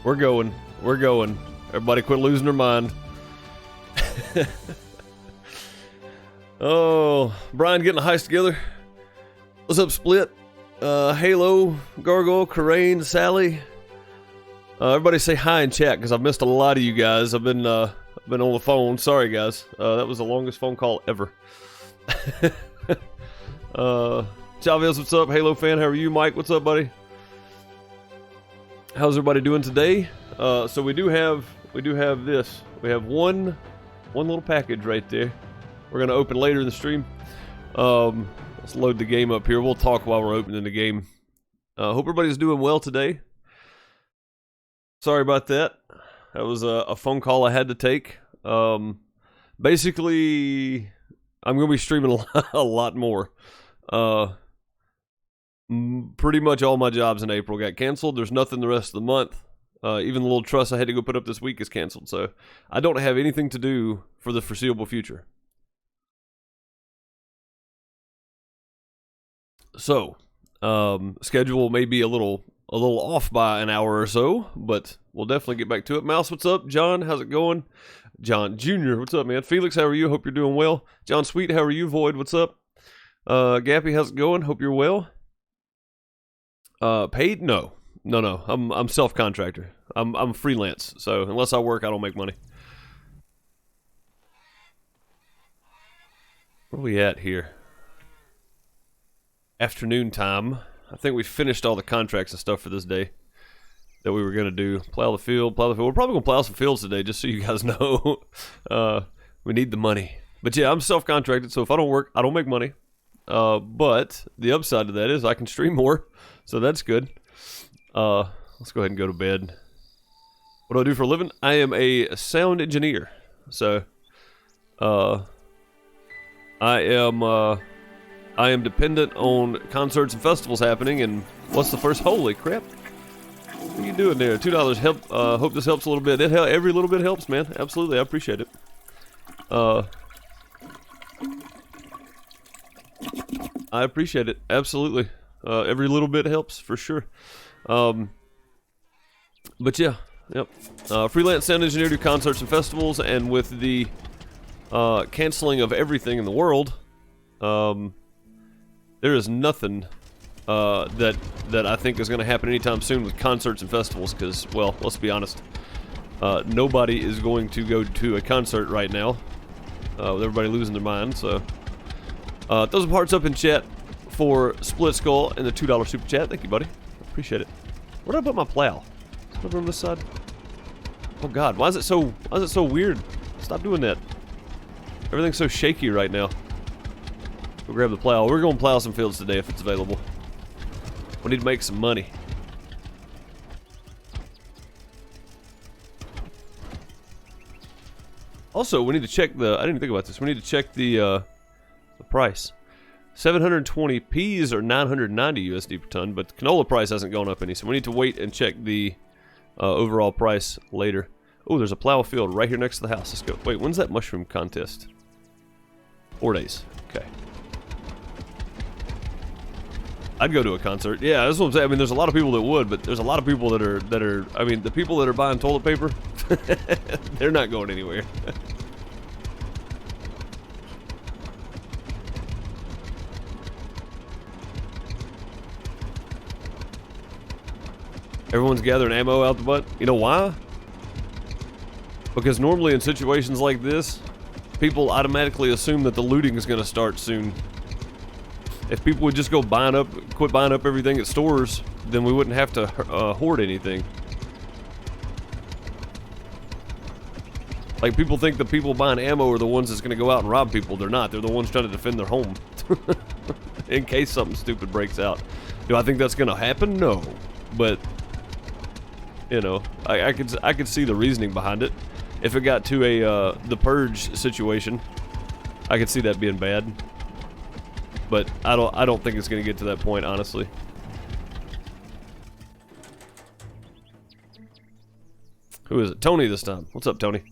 We're going. We're going. Everybody quit losing their mind. Oh, Brian getting a heist together. What's up, Split? Halo, Gargoyle, Corain, Sally. Everybody say hi in chat because I've missed a lot of you guys. I've been on the phone. Sorry, guys. That was the longest phone call ever. Chavez, what's up? Halo fan, how are you? Mike, what's up, buddy? How's everybody doing today? So we do have this. We have one little package right there. We're gonna open later in the stream. Let's load the game up here. We'll talk while we're opening the game. Hope everybody's doing well today. Sorry about that. That was a phone call I had to take. Basically, I'm gonna be streaming a lot more. Pretty much all my jobs in April got canceled. There's nothing the rest of the month. Even the little trust I had to go put up this week is canceled. So I don't have anything to do for the foreseeable future. So, schedule may be a little off by an hour or so, but we'll definitely get back to it. Mouse, what's up? John, how's it going? John Jr., what's up, man? Felix, how are you? Hope you're doing well. John Sweet, how are you? Void, what's up? Gappy, how's it going? Hope you're well. Paid? No. I'm self-contractor. I'm freelance, so unless I work, I don't make money. Where are we at here? Afternoon time. I think we finished all the contracts and stuff for this day that we were going to do. Plow the field. We're probably going to plow some fields today, just so you guys know. We need the money. But yeah, I'm self-contracted, so if I don't work, I don't make money. But the upside to that is I can stream more, so that's good. Let's go ahead and go to bed. What do I do for a living? I am a sound engineer. So, I am dependent on concerts and festivals happening, and what's the first? Holy crap. What are you doing there? $2 help. Hope this helps a little bit. Every little bit helps, man. Absolutely, I appreciate it. I appreciate it. Absolutely. Every little bit helps, for sure. But yeah, yep. Freelance sound engineer, do concerts and festivals, and with the canceling of everything in the world, there is nothing that I think is going to happen anytime soon with concerts and festivals, because, well, let's be honest, nobody is going to go to a concert right now, with everybody losing their mind. So throw some hearts up in chat for Split Skull and the $2 super chat. Thank you, buddy. Appreciate it. Where did I put my plow? Is it over on this side? Oh God, why is it so weird? Stop doing that. Everything's so shaky right now. We'll grab the plow. We're going to plow some fields today if it's available. We need to make some money. Also, we need to check the... I didn't even think about this. We need to check the price. 720 peas are 990 USD per ton, but the canola price hasn't gone up any, so we need to wait and check the overall price later. Oh, there's a plow field right here next to the house. Let's go. Wait, when's that mushroom contest? 4 days. Okay. I'd go to a concert. Yeah, that's what I'm saying. I mean, there's a lot of people that would, but there's a lot of people that are. I mean, the people that are buying toilet paper, they're not going anywhere. Everyone's gathering ammo out the butt. You know why? Because normally in situations like this, people automatically assume that the looting is going to start soon. If people would just go quit buying up everything at stores, then we wouldn't have to hoard anything. Like, people think the people buying ammo are the ones that's going to go out and rob people. They're not. They're the ones trying to defend their home. In case something stupid breaks out. Do I think that's going to happen? No. But, you know, I could see the reasoning behind it. If it got to a the purge situation, I could see that being bad. But I don't think it's going to get to that point, honestly. Who is it? Tony this time. What's up, Tony?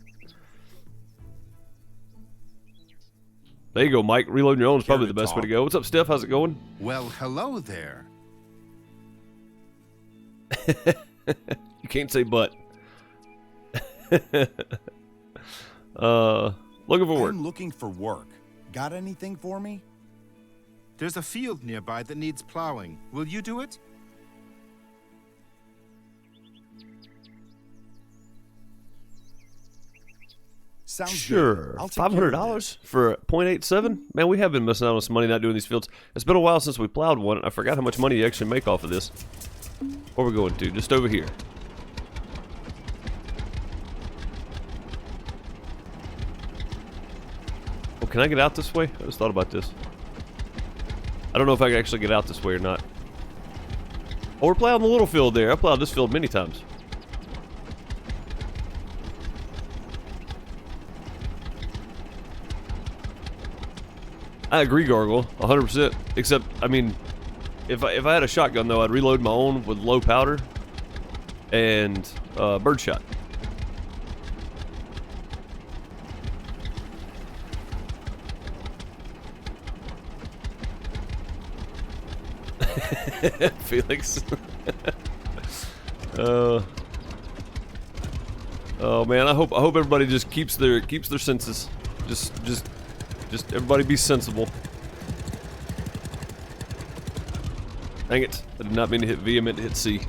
There you go, Mike. Reloading your own is probably the best way to go. What's up, Steph? How's it going? Well, hello there. You can't say but. Looking for work. I'm looking for work. Got anything for me? There's a field nearby that needs plowing. Will you do it? Sounds Sure. good. I'll take care of $500 for 0.87? Man, we have been missing out on some money not doing these fields. It's been a while since we plowed one, and I forgot how much money you actually make off of this. Where are we going to? Just over here. Oh, can I get out this way? I just thought about this. I don't know if I can actually get out this way or not. Oh, we're plowing the little field there. I plowed this field many times. I agree, Gargle, 100%. Except, I mean, if I had a shotgun though, I'd reload my own with low powder and birdshot. Felix. Oh man, I hope everybody just keeps their senses. Just everybody be sensible. Dang it. I did not mean to hit V, I meant to hit C.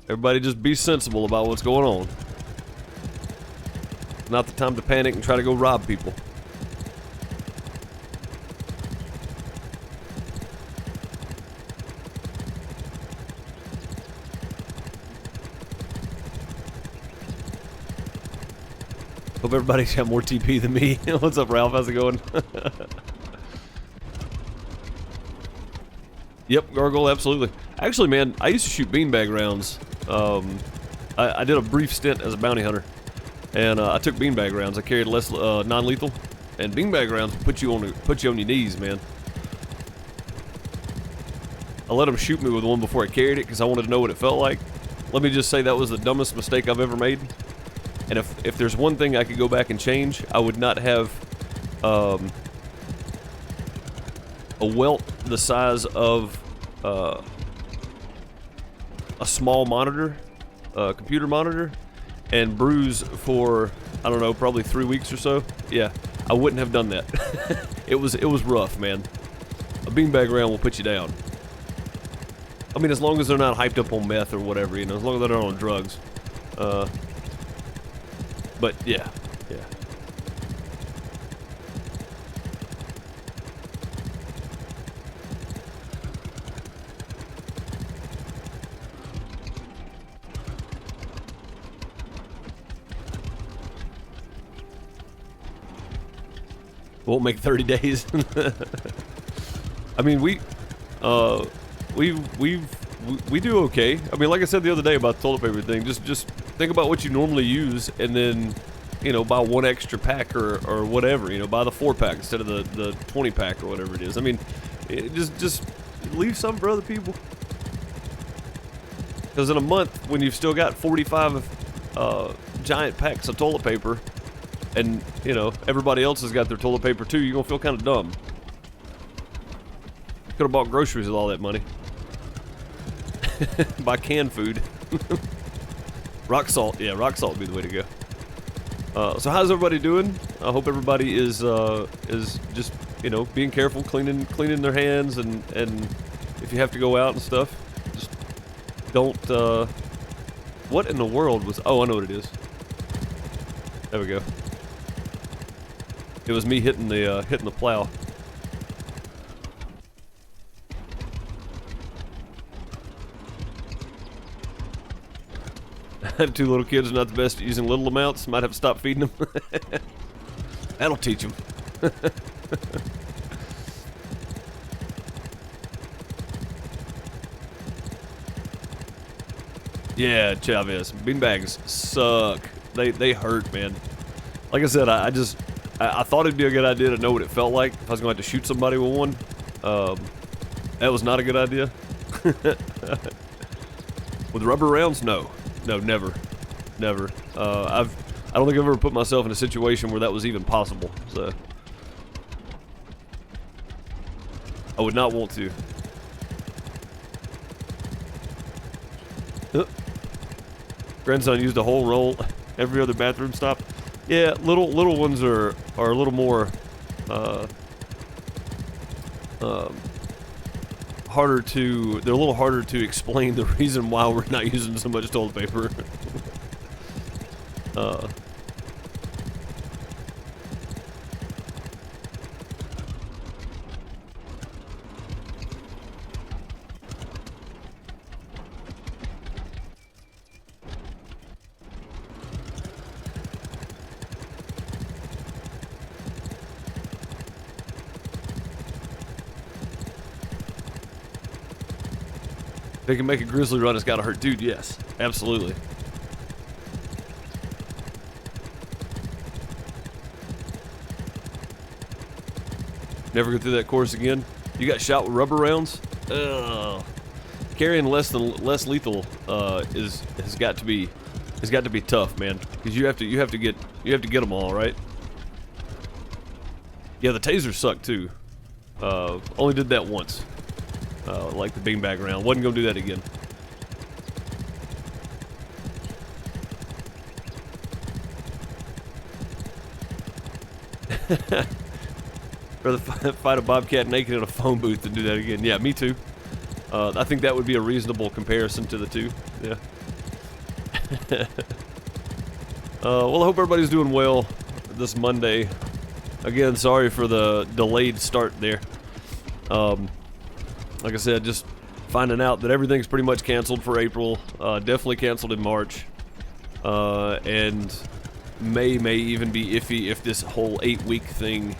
Everybody just be sensible about what's going on. Not the time to panic and try to go rob people. Hope everybody's got more TP than me. What's up, Ralph? How's it going? Yep, Gargoyle, absolutely. Actually, man, I used to shoot beanbag rounds. I did a brief stint as a bounty hunter, and I took beanbag rounds. I carried less non-lethal, and beanbag rounds put you on your knees, man. I let them shoot me with one before I carried it because I wanted to know what it felt like. Let me just say that was the dumbest mistake I've ever made. And if there's one thing I could go back and change, I would not have a welt the size of a small monitor, computer monitor, and bruise for, I don't know, probably 3 weeks or so. Yeah, I wouldn't have done that. It was rough, man. A beanbag round will put you down. I mean, as long as they're not hyped up on meth or whatever, you know, as long as they're not on drugs. But yeah. Won't make 30 days. I mean, we do okay. I mean, like I said the other day about the toilet paper thing, just think about what you normally use, and then, you know, buy one extra pack or whatever. You know, buy the 4-pack instead of the 20-pack or whatever it is. I mean, just leave some for other people. Because in a month, when you've still got 45 giant packs of toilet paper, and, you know, everybody else has got their toilet paper too, you're gonna feel kind of dumb. Could have bought groceries with all that money. Buy canned food. Rock salt, yeah, rock salt would be the way to go. So how's everybody doing? I hope everybody is just, you know, being careful, cleaning their hands, and if you have to go out and stuff, just don't. What in the world was? Oh, I know what it is. There we go. It was me hitting the plow. Two little kids are not the best at using little amounts. Might have to stop feeding them. That'll teach them. Yeah, Chavez. Beanbags suck. They hurt, man. Like I said, I thought it'd be a good idea to know what it felt like if I was going to have to shoot somebody with one. That was not a good idea. With rubber rounds, no, never. I don't think I've ever put myself in a situation where that was even possible. So I would not want to. Grandson used a whole roll every other bathroom stop. Yeah, little ones are a little more harder to. They're a little harder to explain the reason why we're not using so much toilet paper. They can make a grizzly run, it's gotta hurt. Dude, yes. Absolutely. Never go through that course again. You got shot with rubber rounds? Ugh. Carrying less lethal has got to be tough, man. Because you have to get them all, right? Yeah, the tasers suck too. Only did that once. Like the beanbag round. Wasn't gonna do that again. Rather fight a bobcat naked in a phone booth than do that again. Yeah, me too. I think that would be a reasonable comparison to the two. Yeah. Well, I hope everybody's doing well this Monday. Again, sorry for the delayed start there. Like I said, just finding out that everything's pretty much canceled for April. Definitely canceled in March. And may even be iffy if this whole 8-week thing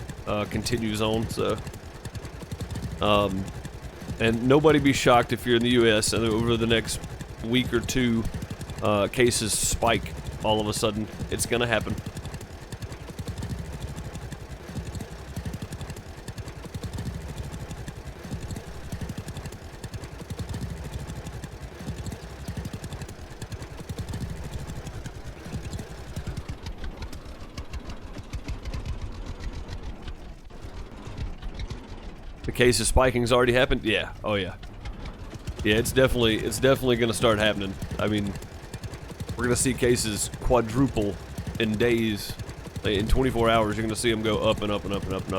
continues on. So, and nobody be shocked if you're in the U.S. and over the next week or two, cases spike all of a sudden. It's gonna happen. The case of spiking's already happened? Yeah. Oh yeah. Yeah, it's definitely gonna start happening. I mean, we're gonna see cases quadruple in days. In 24 hours, you're gonna see them go up and up and up and up and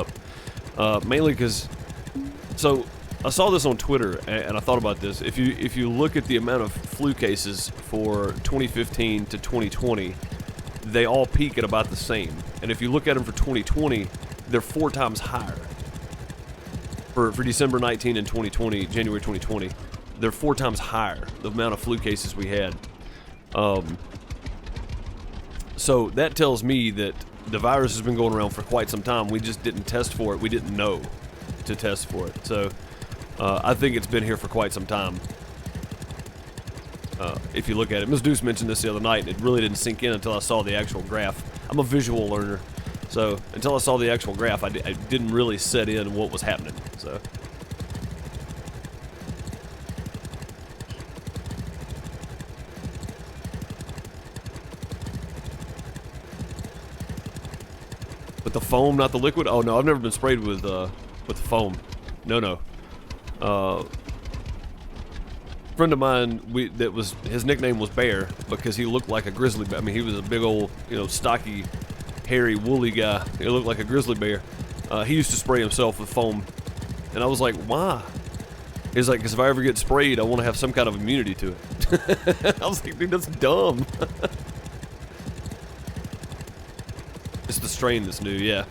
up. Mainly because, so I saw this on Twitter and I thought about this. If you look at the amount of flu cases for 2015 to 2020, they all peak at about the same. And if you look at them for 2020, they're 4 times higher. For December 19 and 2020, January 2020, they're 4 times higher, the amount of flu cases we had. So that tells me that the virus has been going around for quite some time. We just didn't test for it. We didn't know to test for it. So I think it's been here for quite some time. If you look at it, Ms. Deuce mentioned this the other night, and it really didn't sink in until I saw the actual graph. I'm a visual learner. So, until I saw the actual graph, I didn't really set in what was happening, so. With the foam, not the liquid? Oh no, I've never been sprayed with the foam. No. Friend of mine, his nickname was Bear because he looked like a grizzly bear. I mean, he was a big old, stocky, hairy, woolly guy. He looked like a grizzly bear. He used to spray himself with foam. And I was like, why? He's like, because if I ever get sprayed, I want to have some kind of immunity to it. I was like, dude, that's dumb. It's the strain that's new, yeah.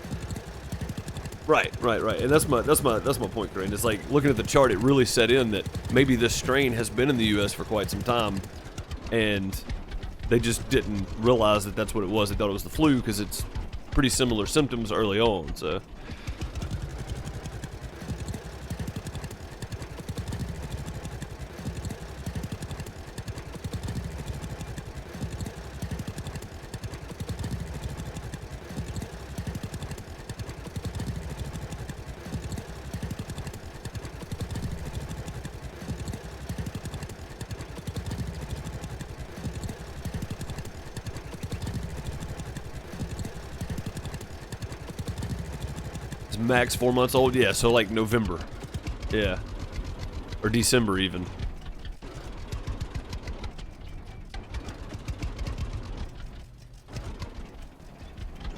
Right. And that's my point, Grant. It's like, looking at the chart, it really set in that maybe this strain has been in the U.S. for quite some time. And they just didn't realize that that's what it was. They thought it was the flu because it's pretty similar symptoms early on, so. Max 4 months old? Yeah, so like November. Yeah. Or December even.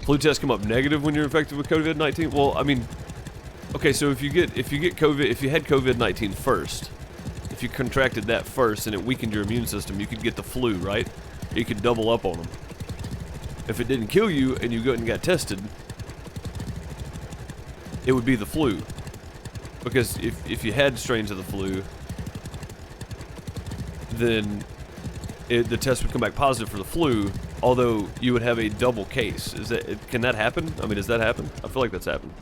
Flu tests come up negative when you're infected with COVID-19. Well, I mean, okay, so if you had COVID-19 first, if you contracted that first and it weakened your immune system, you could get the flu, right? You could double up on them. If it didn't kill you and you go and got tested, it would be the flu. Because if you had strains of the flu, then the test would come back positive for the flu, although you would have a double case. Can that happen? I mean, does that happen? I feel like that's happened.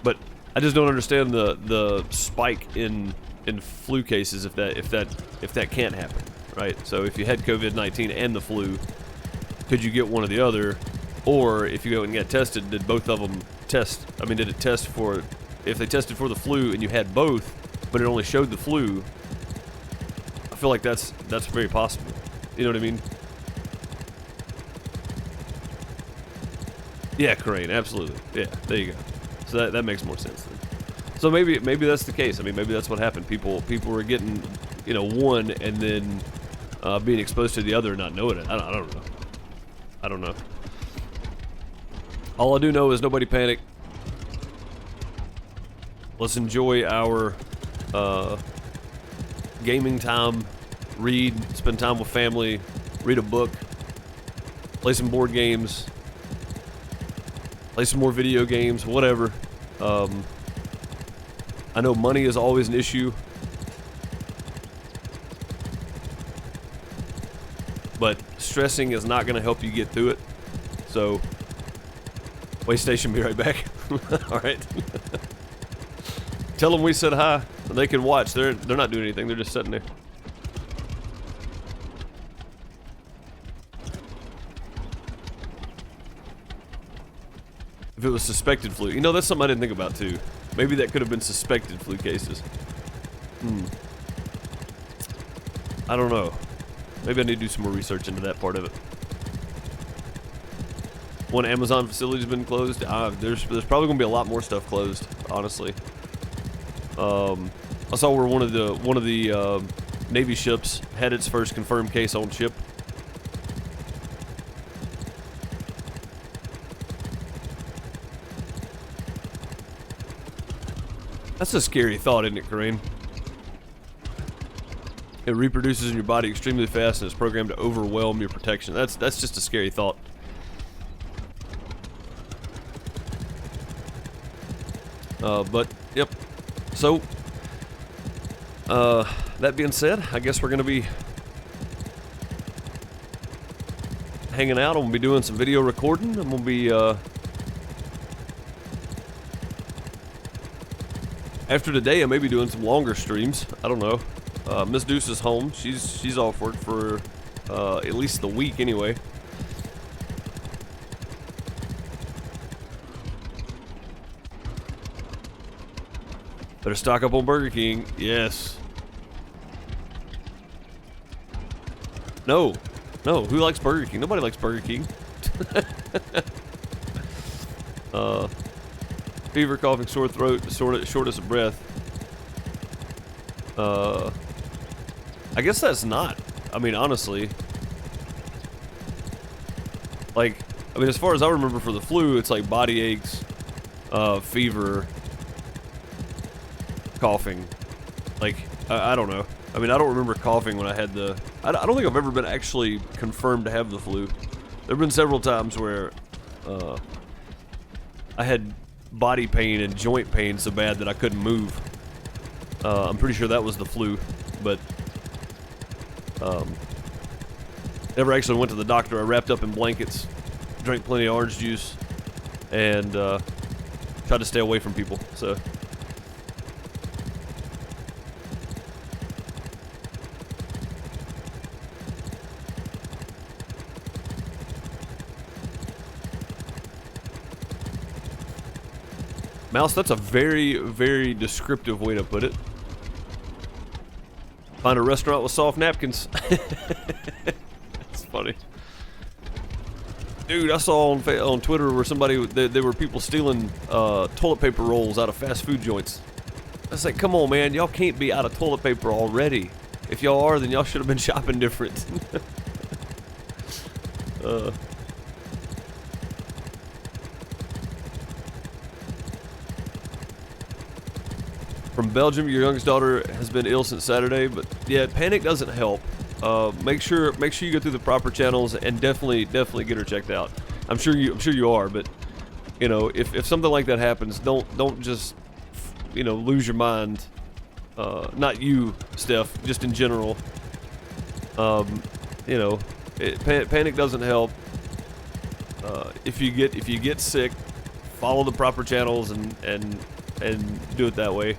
But I just don't understand the spike in flu cases if that can't happen, right? So if you had COVID-19 and the flu, could you get one or the other? Or if you go and get tested, did both of them test? I mean, did it test for, if they tested for the flu and you had both, but it only showed the flu? I feel like that's very possible. You know what I mean? Yeah, Crane, absolutely. Yeah, there you go. So that makes more sense then. So maybe that's the case. I mean, maybe that's what happened. People were getting, you know, one and then being exposed to the other and not knowing it. I don't know. I don't know. All I do know is nobody panic. Let's enjoy our gaming time. Read, spend time with family, read a book, play some board games, play some more video games, whatever. I know money is always an issue, but stressing is not going to help you get through it. So, Waystation, be right back. All right. Tell them we said hi. They can watch. They're not doing anything. They're just sitting there. If it was suspected flu. You know, that's something I didn't think about, too. Maybe that could have been suspected flu cases. I don't know. Maybe I need to do some more research into that part of it. One Amazon facility's been closed. There's probably going to be a lot more stuff closed, honestly. I saw where one of the Navy ships had its first confirmed case on ship. That's a scary thought, isn't it, Kareem? It reproduces in your body extremely fast and is programmed to overwhelm your protection. That's just a scary thought. But, yep. So, that being said, I guess we're going to be hanging out. I'm going to be doing some video recording. I'm going to be, after today, I may be doing some longer streams. I don't know. Miss Deuce is home. She's off work for at least the week anyway. Better stock up on Burger King. Yes. No. Who likes Burger King? Nobody likes Burger King. Fever, coughing, sore throat, shortness of breath. I guess that's not. I mean, honestly. Like, I mean, as far as I remember for the flu, it's like body aches, fever, coughing. Like, I don't know. I mean, I don't remember coughing when I had the... I don't think I've ever been actually confirmed to have the flu. There have been several times where I had body pain and joint pain so bad that I couldn't move. I'm pretty sure that was the flu, but never actually went to the doctor. I wrapped up in blankets, drank plenty of orange juice, and tried to stay away from people, so... Mouse, that's a very, very descriptive way to put it. Find a restaurant with soft napkins. That's funny. Dude, I saw on Twitter where somebody, there were people stealing toilet paper rolls out of fast food joints. I was like, come on, man, y'all can't be out of toilet paper already. If y'all are, then y'all should have been shopping different. Belgium, your youngest daughter has been ill since Saturday, but yeah, panic doesn't help. Make sure you go through the proper channels and definitely get her checked out. I'm sure you are, but you know, if something like that happens, don't just, you know, lose your mind. Not you, Steph, just in general. You know, panic doesn't help. If you get sick, follow the proper channels and do it that way.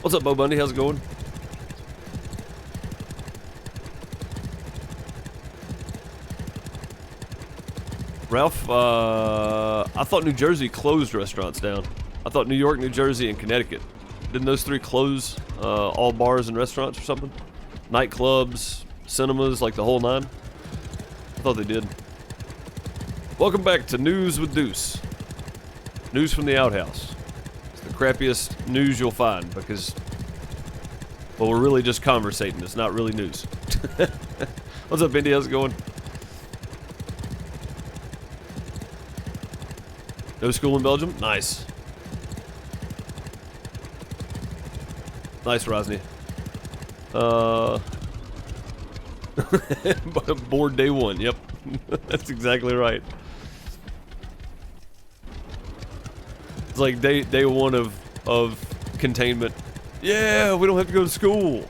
What's up, Bo Bundy? How's it going? Ralph, I thought New Jersey closed restaurants down. I thought New York, New Jersey, and Connecticut. Didn't those three close all bars and restaurants or something? Nightclubs, cinemas, like the whole nine? I thought they did. Welcome back to News with Deuce. News from the outhouse. It's the crappiest news you'll find because, well, we're really just conversating. It's not really news. What's up, Indy? How's it going? No school in Belgium? Nice. Nice, Rosny. Board day one, yep. That's exactly right. It's like day one of containment. Yeah, we don't have to go to school.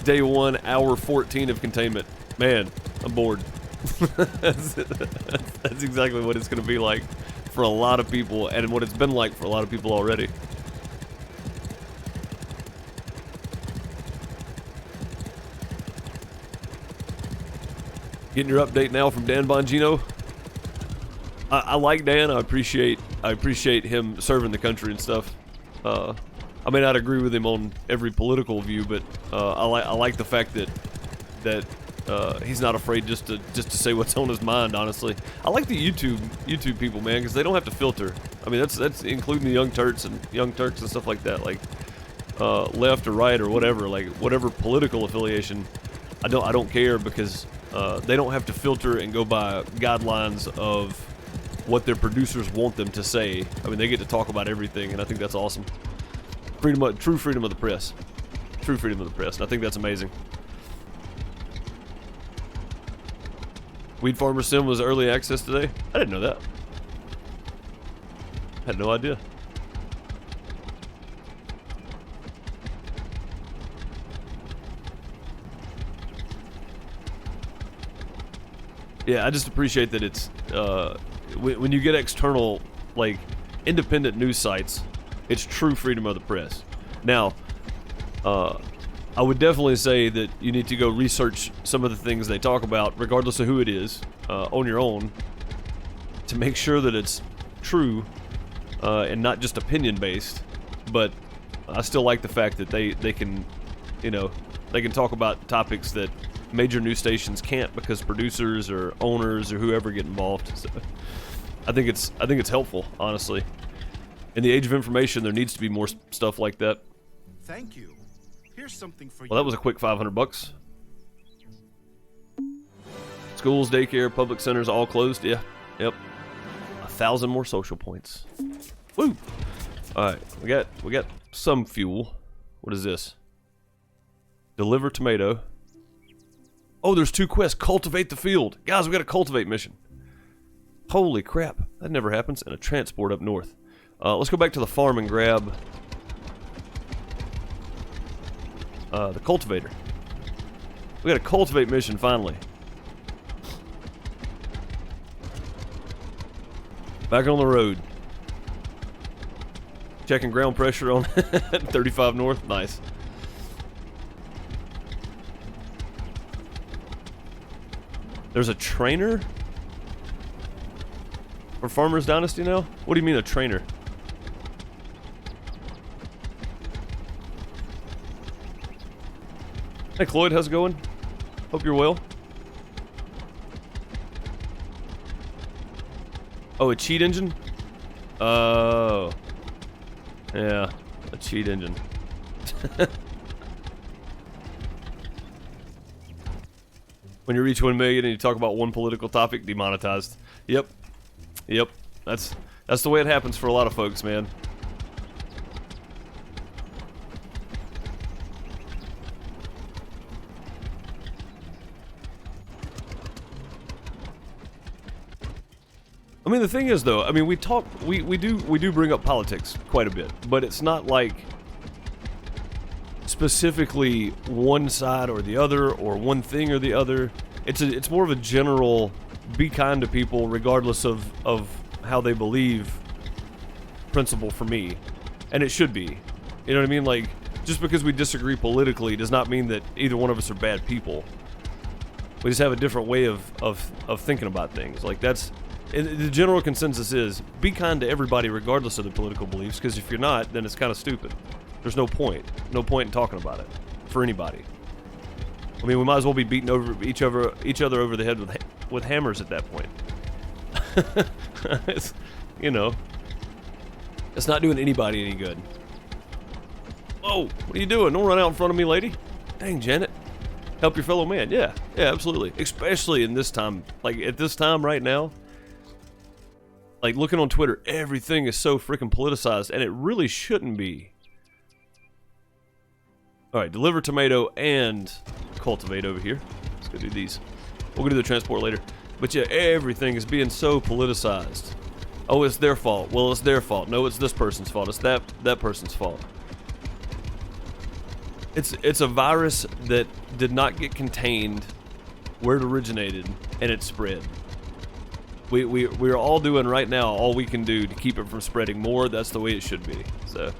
Day one, hour 14 of containment. Man, I'm bored. That's exactly what it's going to be like for a lot of people, and what it's been like for a lot of people already. Getting your update now from Dan Bongino. I like Dan. I appreciate him serving the country and stuff. I may not agree with him on every political view, but I like the fact that he's not afraid just to say what's on his mind. Honestly, I like the YouTube people, man, because they don't have to filter. I mean, that's including the Young Turks and stuff like that, like left or right or whatever, like whatever political affiliation. I don't care because they don't have to filter and go by guidelines of what their producers want them to say. I mean, they get to talk about everything, and I think that's awesome. True freedom of the press. True freedom of the press, and I think that's amazing. Weed Farmer Sim was early access today? I didn't know that. Had no idea. Yeah, I just appreciate that it's when you get external, like, independent news sites, it's true freedom of the press. Now, I would definitely say that you need to go research some of the things they talk about, regardless of who it is, on your own, to make sure that it's true and not just opinion-based. But I still like the fact that they can, you know, they can talk about topics that major news stations can't because producers or owners or whoever get involved. So I think it's helpful, honestly. In the age of information, there needs to be more stuff like that. Thank you. Here's something for you. Well, that was a quick $500. Schools, daycare, public centers, all closed. Yeah, yep. 1,000 more social points. Woo! All right, we got some fuel. What is this? Deliver tomato. Oh, there's 2 quests. Cultivate the field. Guys, we got a cultivate mission. Holy crap. That never happens. And a transport up north. Let's go back to the farm and grab the cultivator. We got a cultivate mission finally. Back on the road. Checking ground pressure on 35 north. Nice. There's a trainer for Farmers Dynasty now? What do you mean a trainer? Hey Cloyd, how's it going? Hope you're well. Oh, a cheat engine? Oh. Yeah, a cheat engine. When you reach 1 million and you talk about one political topic, demonetized. Yep. Yep. That's the way it happens for a lot of folks, man. I mean, the thing is, though, I mean, we do bring up politics quite a bit, but it's not like specifically one side or the other, or one thing or the other. It's more of a general be kind to people regardless of how they believe principle for me, and it should be. You know what I mean? Like, just because we disagree politically does not mean that either one of us are bad people. We just have a different way of thinking about things. Like, that's the general consensus is be kind to everybody regardless of their political beliefs, because if you're not, then it's kind of stupid. There's no point in talking about it for anybody. I mean, we might as well be beating over each other over the head with hammers at that point. It's, you know, it's not doing anybody any good. Whoa, what are you doing? Don't run out in front of me, lady. Dang, Janet. Help your fellow man. Yeah, absolutely. Especially in this time, like at this time right now. Like, looking on Twitter, everything is so freaking politicized, and it really shouldn't be. Alright, deliver tomato and cultivate over here. Let's go do these. We'll go do the transport later. But yeah, everything is being so politicized. Oh, it's their fault. Well, it's their fault. No, it's this person's fault. It's that person's fault. It's a virus that did not get contained where it originated, and it spread. We're all doing right now all we can do to keep it from spreading more. That's the way it should be. So,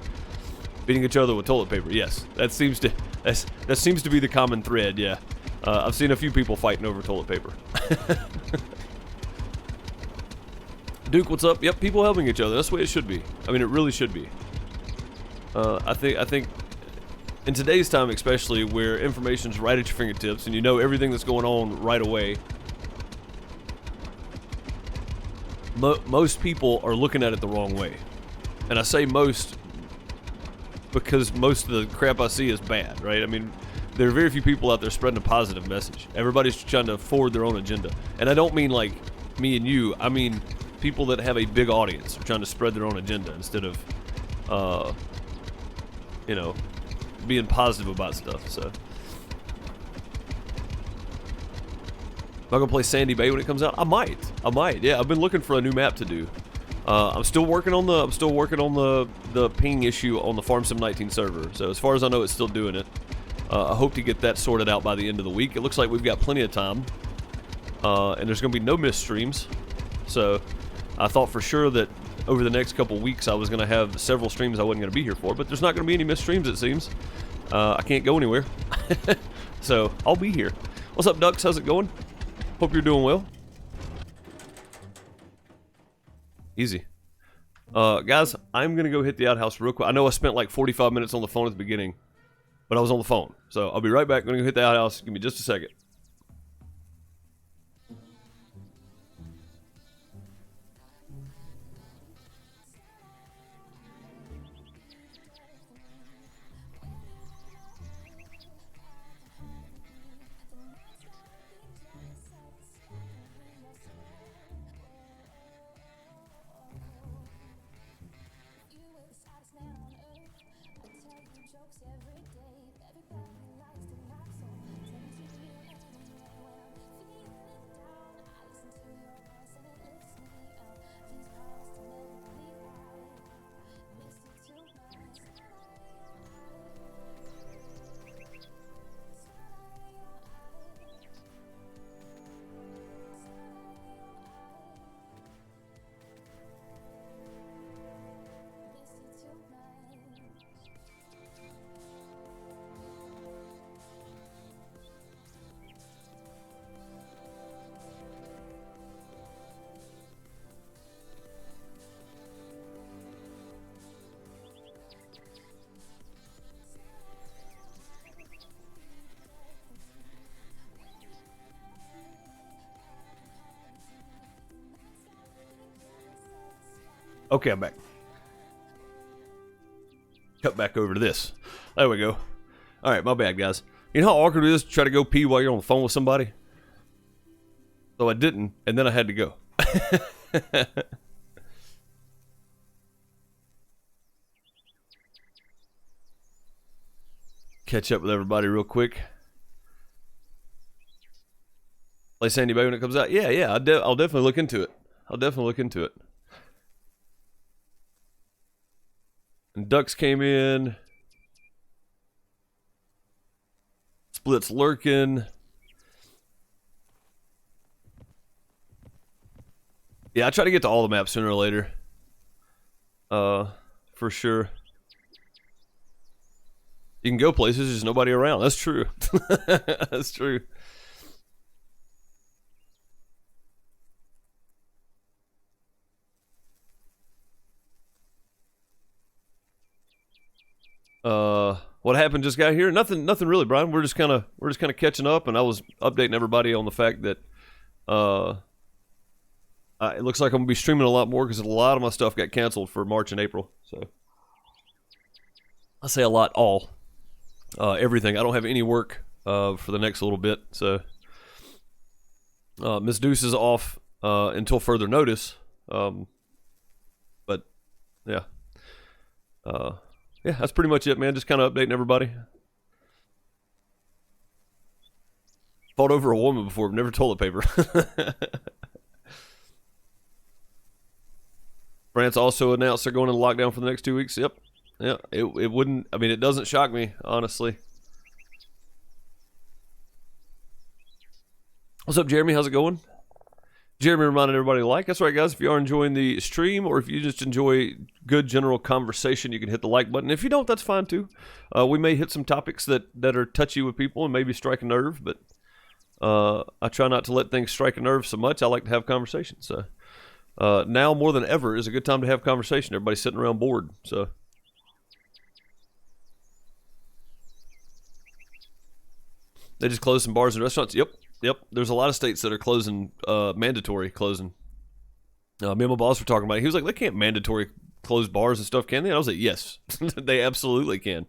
beating each other with toilet paper. Yes, that seems to be the common thread. Yeah, I've seen a few people fighting over toilet paper. Duke, what's up? Yep, people helping each other. That's the way it should be. I mean, it really should be. I think in today's time, especially where information's right at your fingertips and you know everything that's going on right away. Most people are looking at it the wrong way. And I say most because most of the crap I see is bad, right? I mean, there are very few people out there spreading a positive message. Everybody's trying to forward their own agenda. And I don't mean like me and you. I mean people that have a big audience are trying to spread their own agenda instead of, you know, being positive about stuff, so. Am I gonna play Sandy Bay when it comes out? I might. Yeah, I've been looking for a new map to do. I'm still working on the ping issue on the Farm Sim 19 server. So as far as I know, it's still doing it. I hope to get that sorted out by the end of the week. It looks like we've got plenty of time, and there's gonna be no missed streams. So I thought for sure that over the next couple weeks I was gonna have several streams I wasn't gonna be here for, but there's not gonna be any missed streams, it seems. I can't go anywhere, so I'll be here. What's up, Ducks? How's it going? Hope you're doing well. Easy. Guys, I'm gonna go hit the outhouse real quick. I know I spent like 45 minutes on the phone at the beginning, but I was on the phone. So I'll be right back. I'm gonna go hit the outhouse. Give me just a second. Okay, I'm back. Cut back over to this. There we go. Alright, my bad, guys. You know how awkward it is to try to go pee while you're on the phone with somebody? So I didn't, and then I had to go. catch up with everybody real quick. Play Sandy Bay when it comes out. Yeah, yeah. I'll definitely look into it. I'll definitely look into it. And Ducks came in. Split's lurking. Yeah, I try to get to all the maps sooner or later. For sure. You can go places, there's nobody around. That's true. That's true. What happened just got here? Nothing really, Brian. We're just kind of catching up, and I was updating everybody on the fact that it looks like I'm gonna be streaming a lot more because a lot of my stuff got canceled for March and April. So I say a lot, all everything. I don't have any work for the next little bit. So Miss Deuce is off until further notice. But yeah. Yeah, that's pretty much it, man. Just kind of updating everybody. Fought over a woman before, but never toilet paper. France also announced they're going into lockdown for the next 2 weeks. Yep. Yeah, it wouldn't, I mean, it doesn't shock me, honestly. What's up, Jeremy? How's it going? Jeremy reminded everybody to like. That's right, guys. If you are enjoying the stream or if you just enjoy good general conversation, you can hit the like button. If you don't, that's fine too. We may hit some topics that are touchy with people and maybe strike a nerve, but I try not to let things strike a nerve so much. I like to have conversations. So now more than ever is a good time to have conversation. Everybody's sitting around bored. So they just closed some bars and restaurants. Yep, there's a lot of states that are closing, mandatory closing. Me and my boss were talking about it. He was like, they can't mandatory close bars and stuff, can they? And I was like, yes, they absolutely can.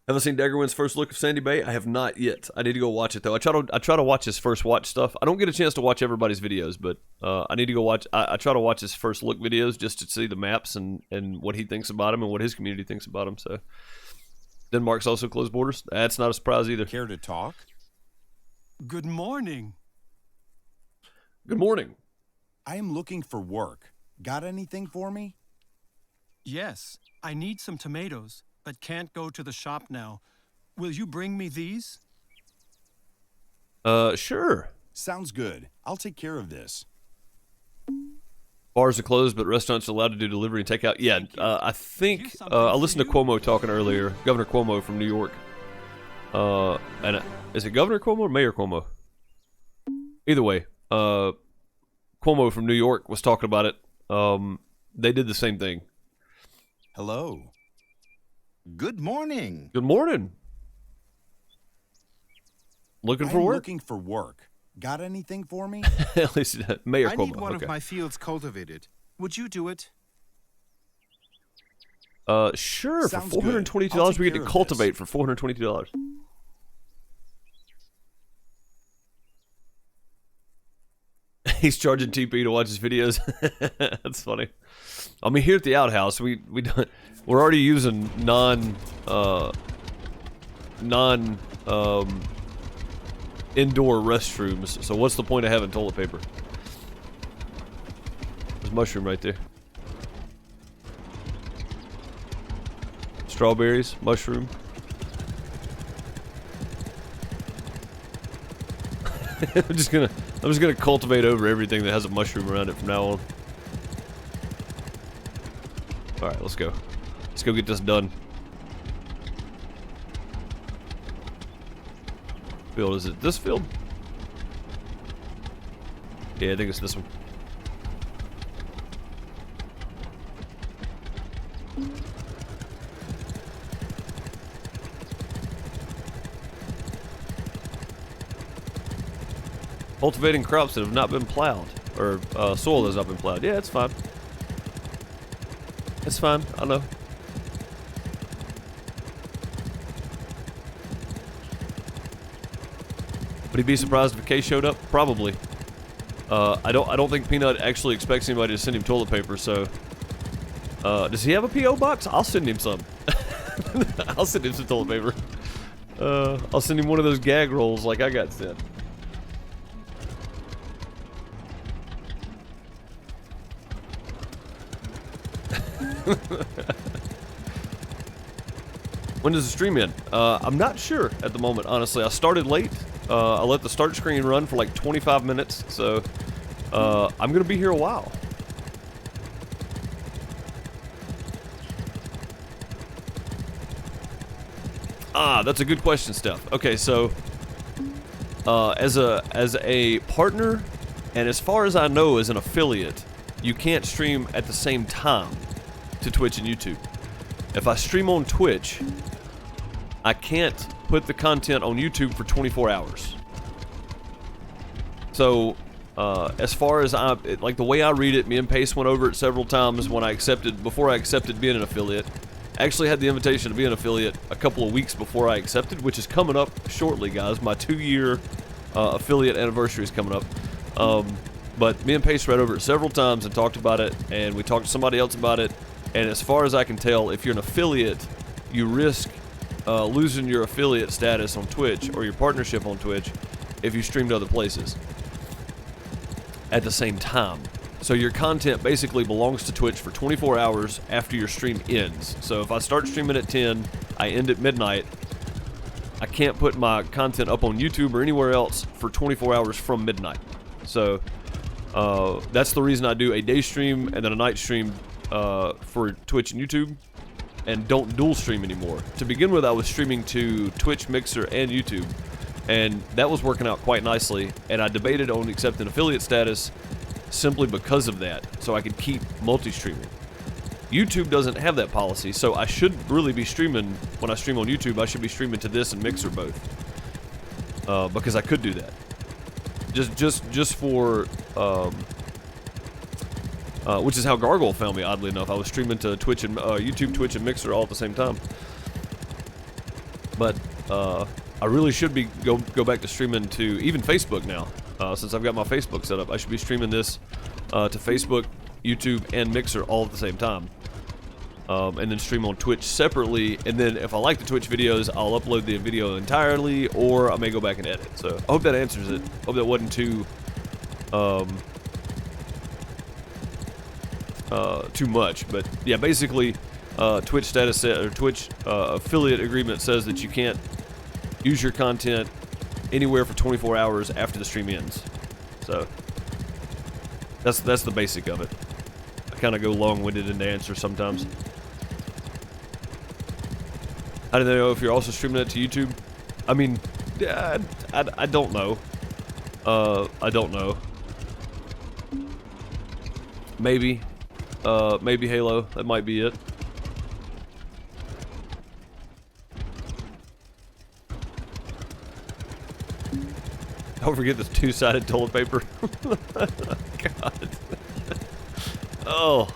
Haven't seen Daggerwin's first look of Sandy Bay? I have not yet. I need to go watch it, though. I try to watch his first watch stuff. I don't get a chance to watch everybody's videos, but I need to go watch. I try to watch his first look videos just to see the maps and what he thinks about them and what his community thinks about them. So Denmark's also closed borders. That's not a surprise either. Care to talk? Good morning. Good morning. I am looking for work. Got anything for me? Yes, I need some tomatoes, but can't go to the shop now. Will you bring me these? Sure. Sounds good. I'll take care of this. Bars are closed, but restaurants are allowed to do delivery and takeout. Yeah, I think I listened to Cuomo talking earlier, Governor Cuomo from New York. And is it Governor Cuomo or Mayor Cuomo? Either way, Cuomo from New York was talking about it. They did the same thing. Hello. Good morning. Good morning. Looking for I'm work? looking for work. Got anything for me? At least Mayor I Cuomo. need one Okay. of my fields cultivated. Would you do it? Sure. Sounds For good. $422, I'll we take get to care of cultivate for $422. He's charging TP to watch his videos. That's funny. I mean, here at the outhouse, we're already using non indoor restrooms. So what's the point of having toilet paper? There's a mushroom right there. Strawberries, mushroom. I'm just gonna cultivate over everything that has a mushroom around it from now on. Alright, let's go. Let's go get this done. Field, is it this field? Yeah, I think it's this one. Cultivating crops that have not been plowed, or soil that has not been plowed. Yeah, it's fine. It's fine, I know. Would he be surprised if a case showed up? Probably. I don't think Peanut actually expects anybody to send him toilet paper, so does he have a P.O. box? I'll send him some. I'll send him some toilet paper. I'll send him one of those gag rolls like I got sent. When does the stream end? I'm not sure at the moment, honestly. I started late. I let the start screen run for like 25 minutes, so I'm gonna be here a while. Ah, that's a good question, Steph. Okay, so as a partner, and as far as I know, as an affiliate, you can't stream at the same time to Twitch and YouTube. If I stream on Twitch, I can't put the content on YouTube for 24 hours. So, as far as like the way I read it, me and Pace went over it several times before I accepted being an affiliate. I actually had the invitation to be an affiliate a couple of weeks before I accepted, which is coming up shortly, guys. My 2-year affiliate anniversary is coming up. But me and Pace read over it several times and talked about it, and we talked to somebody else about it. And as far as I can tell, if you're an affiliate, you risk losing your affiliate status on Twitch or your partnership on Twitch if you stream to other places at the same time. So your content basically belongs to Twitch for 24 hours after your stream ends. So if I start streaming at 10, I end at midnight, I can't put my content up on YouTube or anywhere else for 24 hours from midnight. So that's the reason I do a day stream and then a night stream for Twitch and YouTube, and don't dual stream anymore. To begin with, I was streaming to Twitch, Mixer, and YouTube, and that was working out quite nicely, and I debated on accepting affiliate status simply because of that, so I could keep multi-streaming. YouTube doesn't have that policy, so I should really be streaming, when I stream on YouTube, I should be streaming to this and Mixer both, because I could do that. Just for, which is how Gargoyle found me, oddly enough. I was streaming to Twitch and YouTube, Twitch, and Mixer all at the same time. But I really should be go back to streaming to even Facebook now, since I've got my Facebook set up. I should be streaming this to Facebook, YouTube, and Mixer all at the same time, and then stream on Twitch separately. And then if I like the Twitch videos, I'll upload the video entirely, or I may go back and edit. So I hope that answers it. Hope that wasn't too too much, but yeah, basically Twitch status or Twitch affiliate agreement says that you can't use your content anywhere for 24 hours after the stream ends. So that's the basic of it. I kind of go long-winded in the answer sometimes. I don't know if you're also streaming it to YouTube. I mean, I don't know. I don't know. Maybe Halo. That might be it. Don't forget this two-sided toilet paper. God. Oh.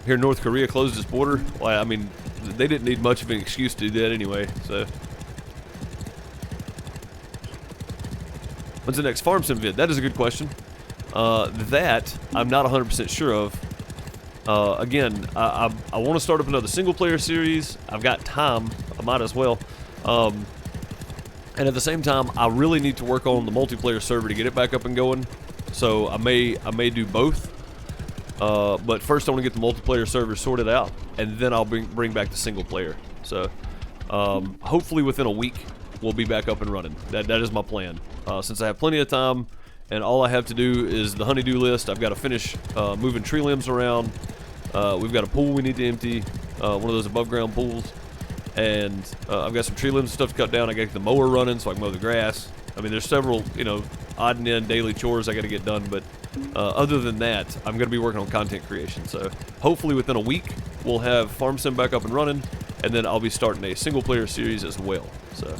Here, North Korea closed its border. Well, I mean, they didn't need much of an excuse to do that anyway, so. When's the next farm sim vid? That is a good question. That I'm not 100% sure of. Again, I want to start up another single-player series. I've got time. I might as well. And at the same time, I really need to work on the multiplayer server to get it back up and going. So I may do both. But first I want to get the multiplayer server sorted out, and then I'll bring back the single player. So hopefully within a week we'll be back up and running. That is my plan. Since I have plenty of time, and all I have to do is the honeydew list. I've got to finish moving tree limbs around. We've got a pool we need to empty, one of those above ground pools. And I've got some tree limbs and stuff to cut down. I got to get the mower running so I can mow the grass. I mean, there's several, odd and end daily chores I got to get done. But other than that, I'm going to be working on content creation. So hopefully within a week, we'll have Farm Sim back up and running. And then I'll be starting a single player series as well. So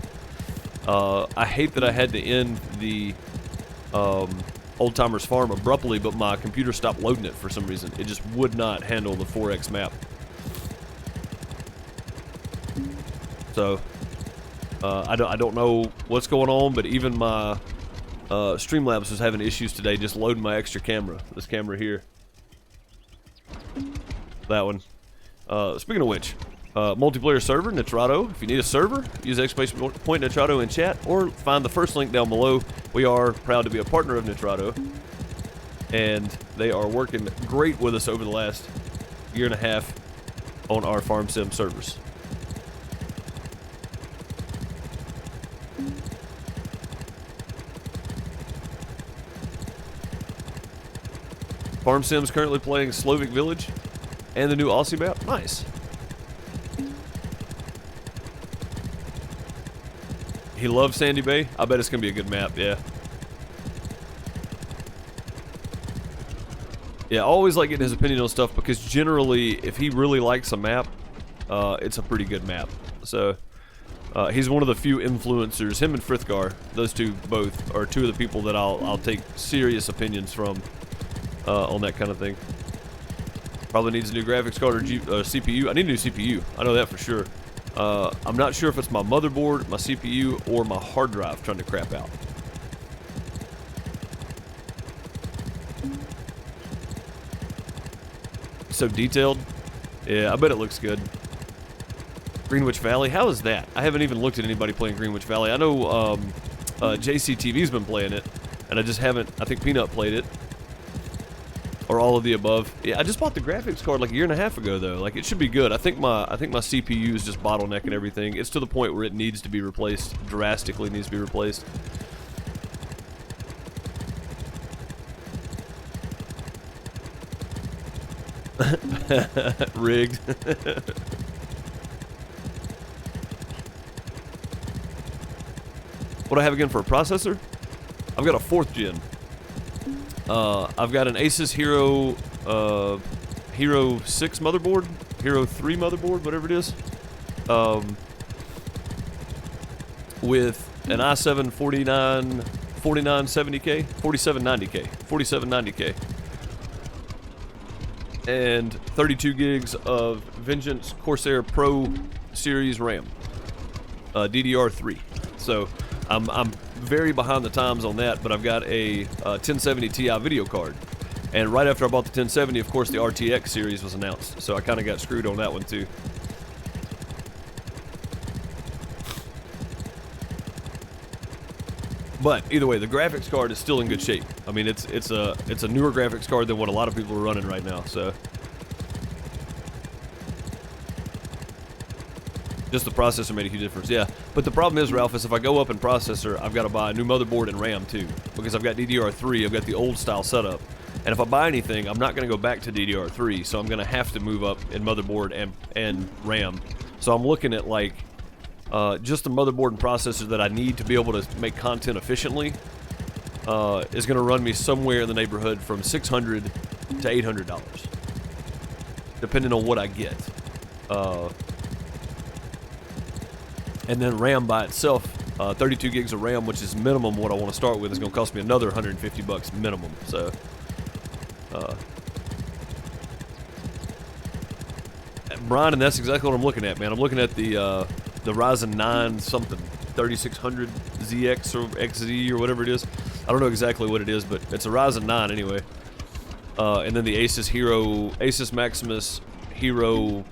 I hate that I had to end the Old Timers Farm abruptly, but my computer stopped loading it for some reason. It just would not handle the 4X map. So, I don't know what's going on, but even my Streamlabs was having issues today just loading my extra camera. This camera here. That one. Speaking of which, multiplayer server, Nitrado. If you need a server, use exclamation point Nitrado in chat, or find the first link down below. We are proud to be a partner of Nitrado, and they are working great with us over the last year and a half on our farm sim servers. Farm Sim's currently playing Slovak Village and the new Aussie map. Nice. He loves Sandy Bay. I bet it's going to be a good map, yeah. Yeah, I always like getting his opinion on stuff because generally, if he really likes a map, it's a pretty good map. So, he's one of the few influencers, him and Frithgar, those two both, are two of the people that I'll take serious opinions from on that kind of thing. Probably needs a new graphics card or CPU. I need a new CPU. I know that for sure. I'm not sure if it's my motherboard, my CPU, or my hard drive trying to crap out. So detailed. Yeah, I bet it looks good. Greenwich Valley, how is that? I haven't even looked at anybody playing Greenwich Valley. I know JCTV's been playing it, and I just haven't. I think Peanut played it. Or all of the above. Yeah, I just bought the graphics card like a year and a half ago though. Like it should be good. I think my CPU is just bottlenecking everything. It's to the point where it needs to be replaced. Drastically needs to be replaced. Rigged. What do I have again for a processor? I've got a 4th gen. I've got an Asus Hero 6 motherboard, Hero 3 motherboard, whatever it is, with an i7 4790K, 4790K, and 32 gigs of Vengeance Corsair Pro Series RAM, DDR3. So I'm very behind the times on that, but I've got a 1070 Ti video card. And right after I bought the 1070, of course, the RTX series was announced. So I kind of got screwed on that one too. But either way, the graphics card is still in good shape. I mean, it's a newer graphics card than what a lot of people are running right now. So just the processor made a huge difference, yeah. But the problem is, Ralph, is if I go up in processor, I've got to buy a new motherboard and RAM too, because I've got DDR3, I've got the old style setup. And if I buy anything, I'm not going to go back to DDR3, so I'm going to have to move up in motherboard and RAM. So I'm looking at like just the motherboard and processor that I need to be able to make content efficiently is going to run me somewhere in the neighborhood from $600 to $800, depending on what I get. And then RAM by itself, 32 gigs of RAM, which is minimum what I want to start with, is going to cost me another $150 minimum. So, Brian, and that's exactly what I'm looking at, man. I'm looking at the Ryzen 9 something, 3600 ZX or XZ or whatever it is. I don't know exactly what it is, but it's a Ryzen 9 anyway. And then the Asus Maximus Hero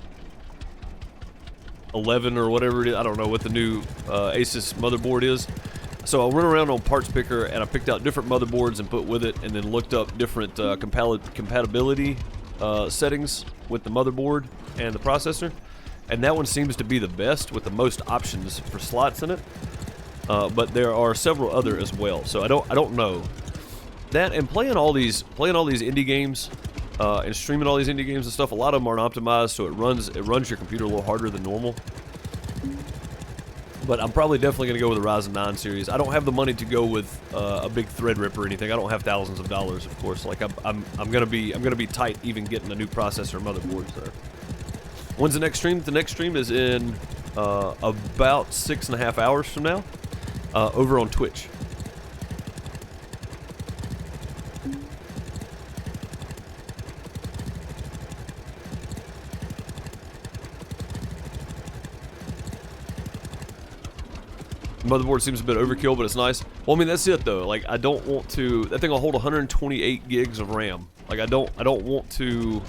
11 or whatever it is. I don't know what the new Asus motherboard is. So I went around on Parts Picker and I picked out different motherboards and put with it, and then looked up different compatibility settings with the motherboard and the processor. And that one seems to be the best with the most options for slots in it. But there are several other as well. So I don't know. That and playing all these indie games and streaming all these indie games and stuff, a lot of them aren't optimized, so it runs your computer a little harder than normal. But I'm probably definitely going to go with the Ryzen 9 series. I don't have the money to go with a big Threadripper or anything. I don't have thousands of dollars, of course. Like I'm gonna be tight even getting a new processor and motherboard. So when's the next stream? The next stream is in about 6.5 hours from now, over on Twitch. Motherboard seems a bit overkill, but it's nice. Well, I mean, that's it though. Like, I don't want to. That thing will hold 128 gigs of RAM. Like, I don't want to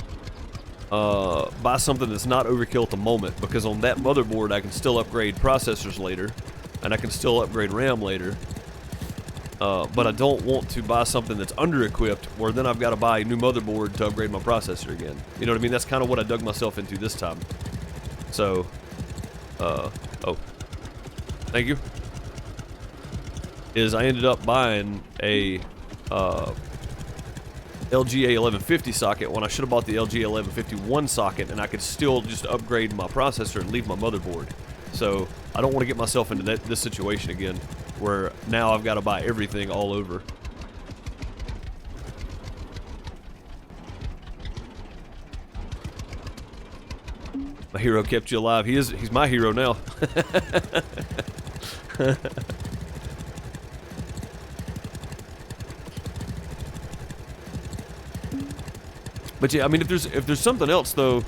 buy something that's not overkill at the moment, because on that motherboard I can still upgrade processors later, and I can still upgrade RAM later. But I don't want to buy something that's under-equipped, where then I've got to buy a new motherboard to upgrade my processor again. You know what I mean? That's kind of what I dug myself into this time. So, oh, thank you. Is I ended up buying a LGA 1150 socket when I should have bought the LGA 1151 socket, and I could still just upgrade my processor and leave my motherboard. So I don't want to get myself into this situation again, where now I've got to buy everything all over. My hero kept you alive. He's my hero now. But yeah, I mean, if there's something else though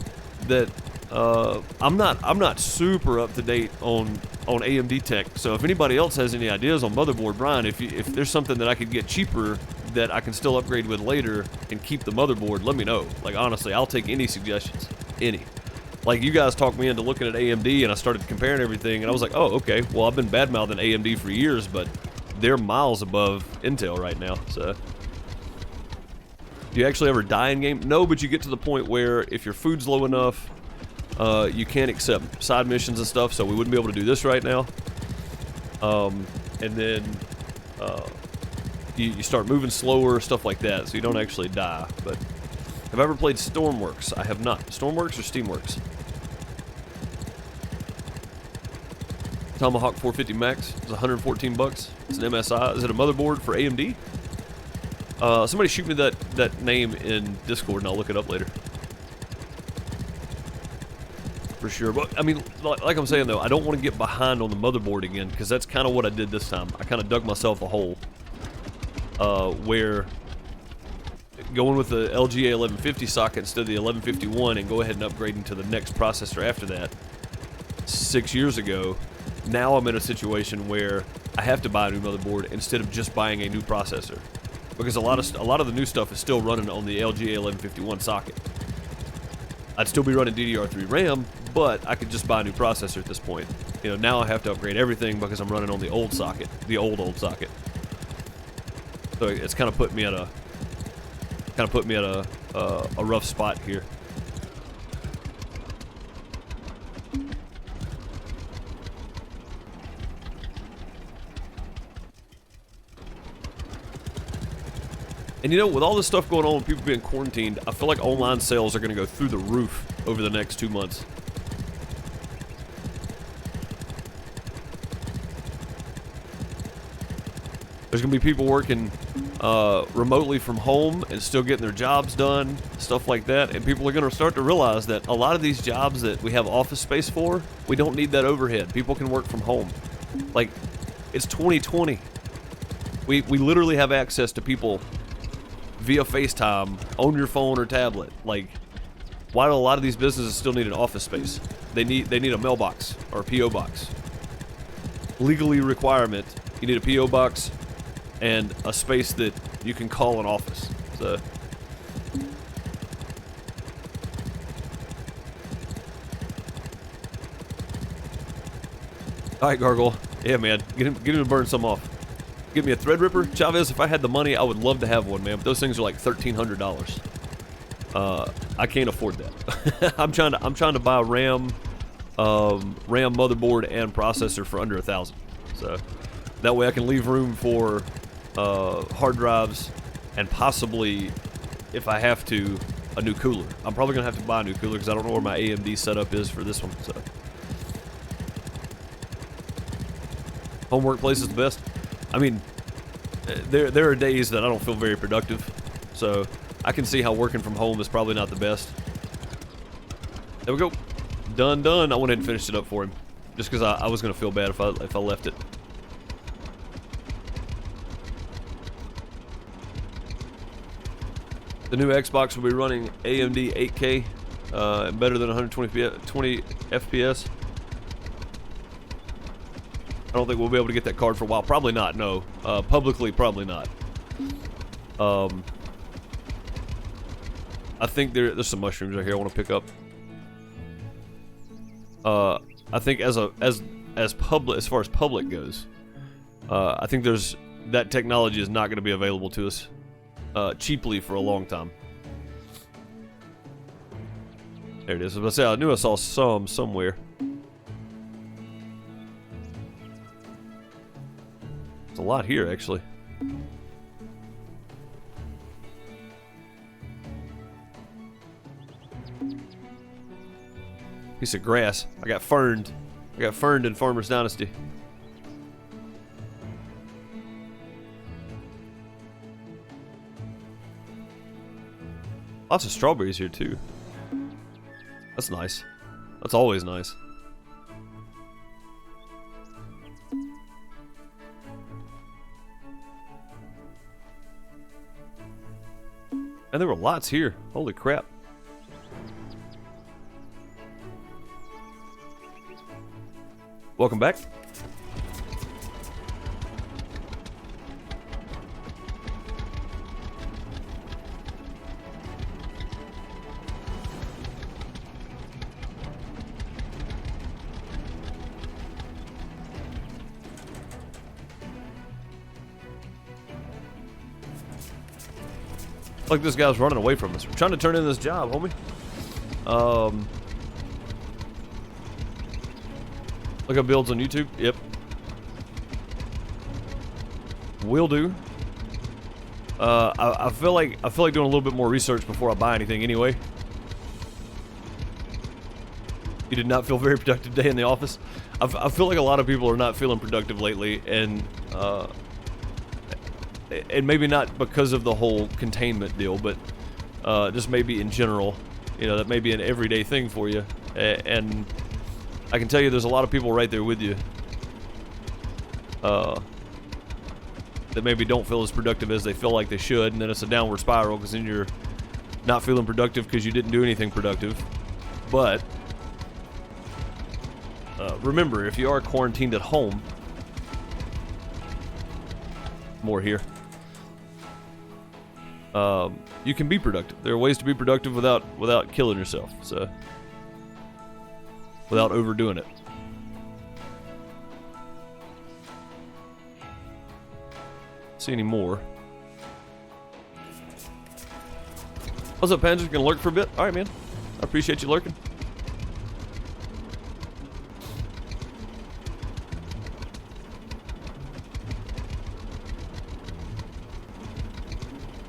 that I'm not super up to date on AMD tech. So if anybody else has any ideas on motherboard, Brian, if there's something that I could get cheaper that I can still upgrade with later and keep the motherboard, let me know. Like, honestly, I'll take any suggestions, any. Like, you guys talked me into looking at AMD, and I started comparing everything, and I was like, oh, okay. Well, I've been bad-mouthing AMD for years, but they're miles above Intel right now. So, do you actually ever die in game? No, but you get to the point where if your food's low enough, you can't accept side missions and stuff, so we wouldn't be able to do this right now. And then you start moving slower, stuff like that, so you don't actually die. But have I ever played Stormworks? I have not. Stormworks or Steamworks? Tomahawk 450 Max. It's 114 bucks. It's an MSI. Is it a motherboard for AMD? Somebody shoot me that name in Discord and I'll look it up later. For sure. But, I mean, like I'm saying though, I don't want to get behind on the motherboard again, because that's kind of what I did this time. I kind of dug myself a hole. Where going with the LGA 1150 socket instead of the 1151 and go ahead and upgrading to the next processor after that 6 years ago, now I'm in a situation where I have to buy a new motherboard instead of just buying a new processor, because a lot of the new stuff is still running on the LGA 1151 socket. I'd still be running DDR3 RAM, but I could just buy a new processor at this point. You know, now I have to upgrade everything because I'm running on the old socket, the old socket. So it's kind of put me at a rough spot here. And you know, with all this stuff going on with people being quarantined, I feel like online sales are going to go through the roof over the next 2 months. There's going to be people working remotely from home and still getting their jobs done, stuff like that. And people are going to start to realize that a lot of these jobs that we have office space for, we don't need that overhead. People can work from home. Like, it's 2020. We literally have access to people via FaceTime on your phone or tablet. Like, why do a lot of these businesses still need an office space? They need a mailbox or a PO box. Legally requirement, you need a PO box and a space that you can call an office. So alright, Gargoyle. Yeah, man. Get him to burn some off. Give me a Threadripper. Chavez, if I had the money, I would love to have one, man. But those things are like $1,300. I can't afford that. I'm trying to buy a RAM motherboard and processor for under $1,000. So that way I can leave room for hard drives and possibly, if I have to, a new cooler. I'm probably gonna have to buy a new cooler because I don't know where my AMD setup is for this one. So home workplace is the best. I mean, there are days that I don't feel very productive, so I can see how working from home is probably not the best. There we go. Done. I went ahead and finished it up for him, just because I was going to feel bad if I left it. The new Xbox will be running AMD 8K, better than 120 FPS. I don't think we'll be able to get that card for a while. Probably not, no. Publicly, probably not. I think there's some mushrooms right here I want to pick up. I think as far as public goes, I think that technology is not going to be available to us cheaply for a long time. There it is. I was gonna say, I knew I saw some somewhere. There's a lot here, actually. Piece of grass. I got ferned. I got ferned in Farmers Dynasty. Lots of strawberries here, too. That's nice. That's always nice. And there were lots here. Holy crap. Welcome back. Like this guy's running away from us. We're trying to turn in this job, homie. Look up builds on YouTube. Yep. Will do. I feel like doing a little bit more research before I buy anything anyway. You did not feel very productive day in the office. I feel like a lot of people are not feeling productive lately, and maybe not because of the whole containment deal, but just maybe in general. You know, that may be an everyday thing for you, and I can tell you there's a lot of people right there with you that maybe don't feel as productive as they feel like they should, and then it's a downward spiral because then you're not feeling productive because you didn't do anything productive. But remember, if you are quarantined at home, more here, you can be productive. There are ways to be productive without killing yourself, so without overdoing it. See any more? What's up, Panzer? Gonna lurk for a bit? Alright, man. I appreciate you lurking.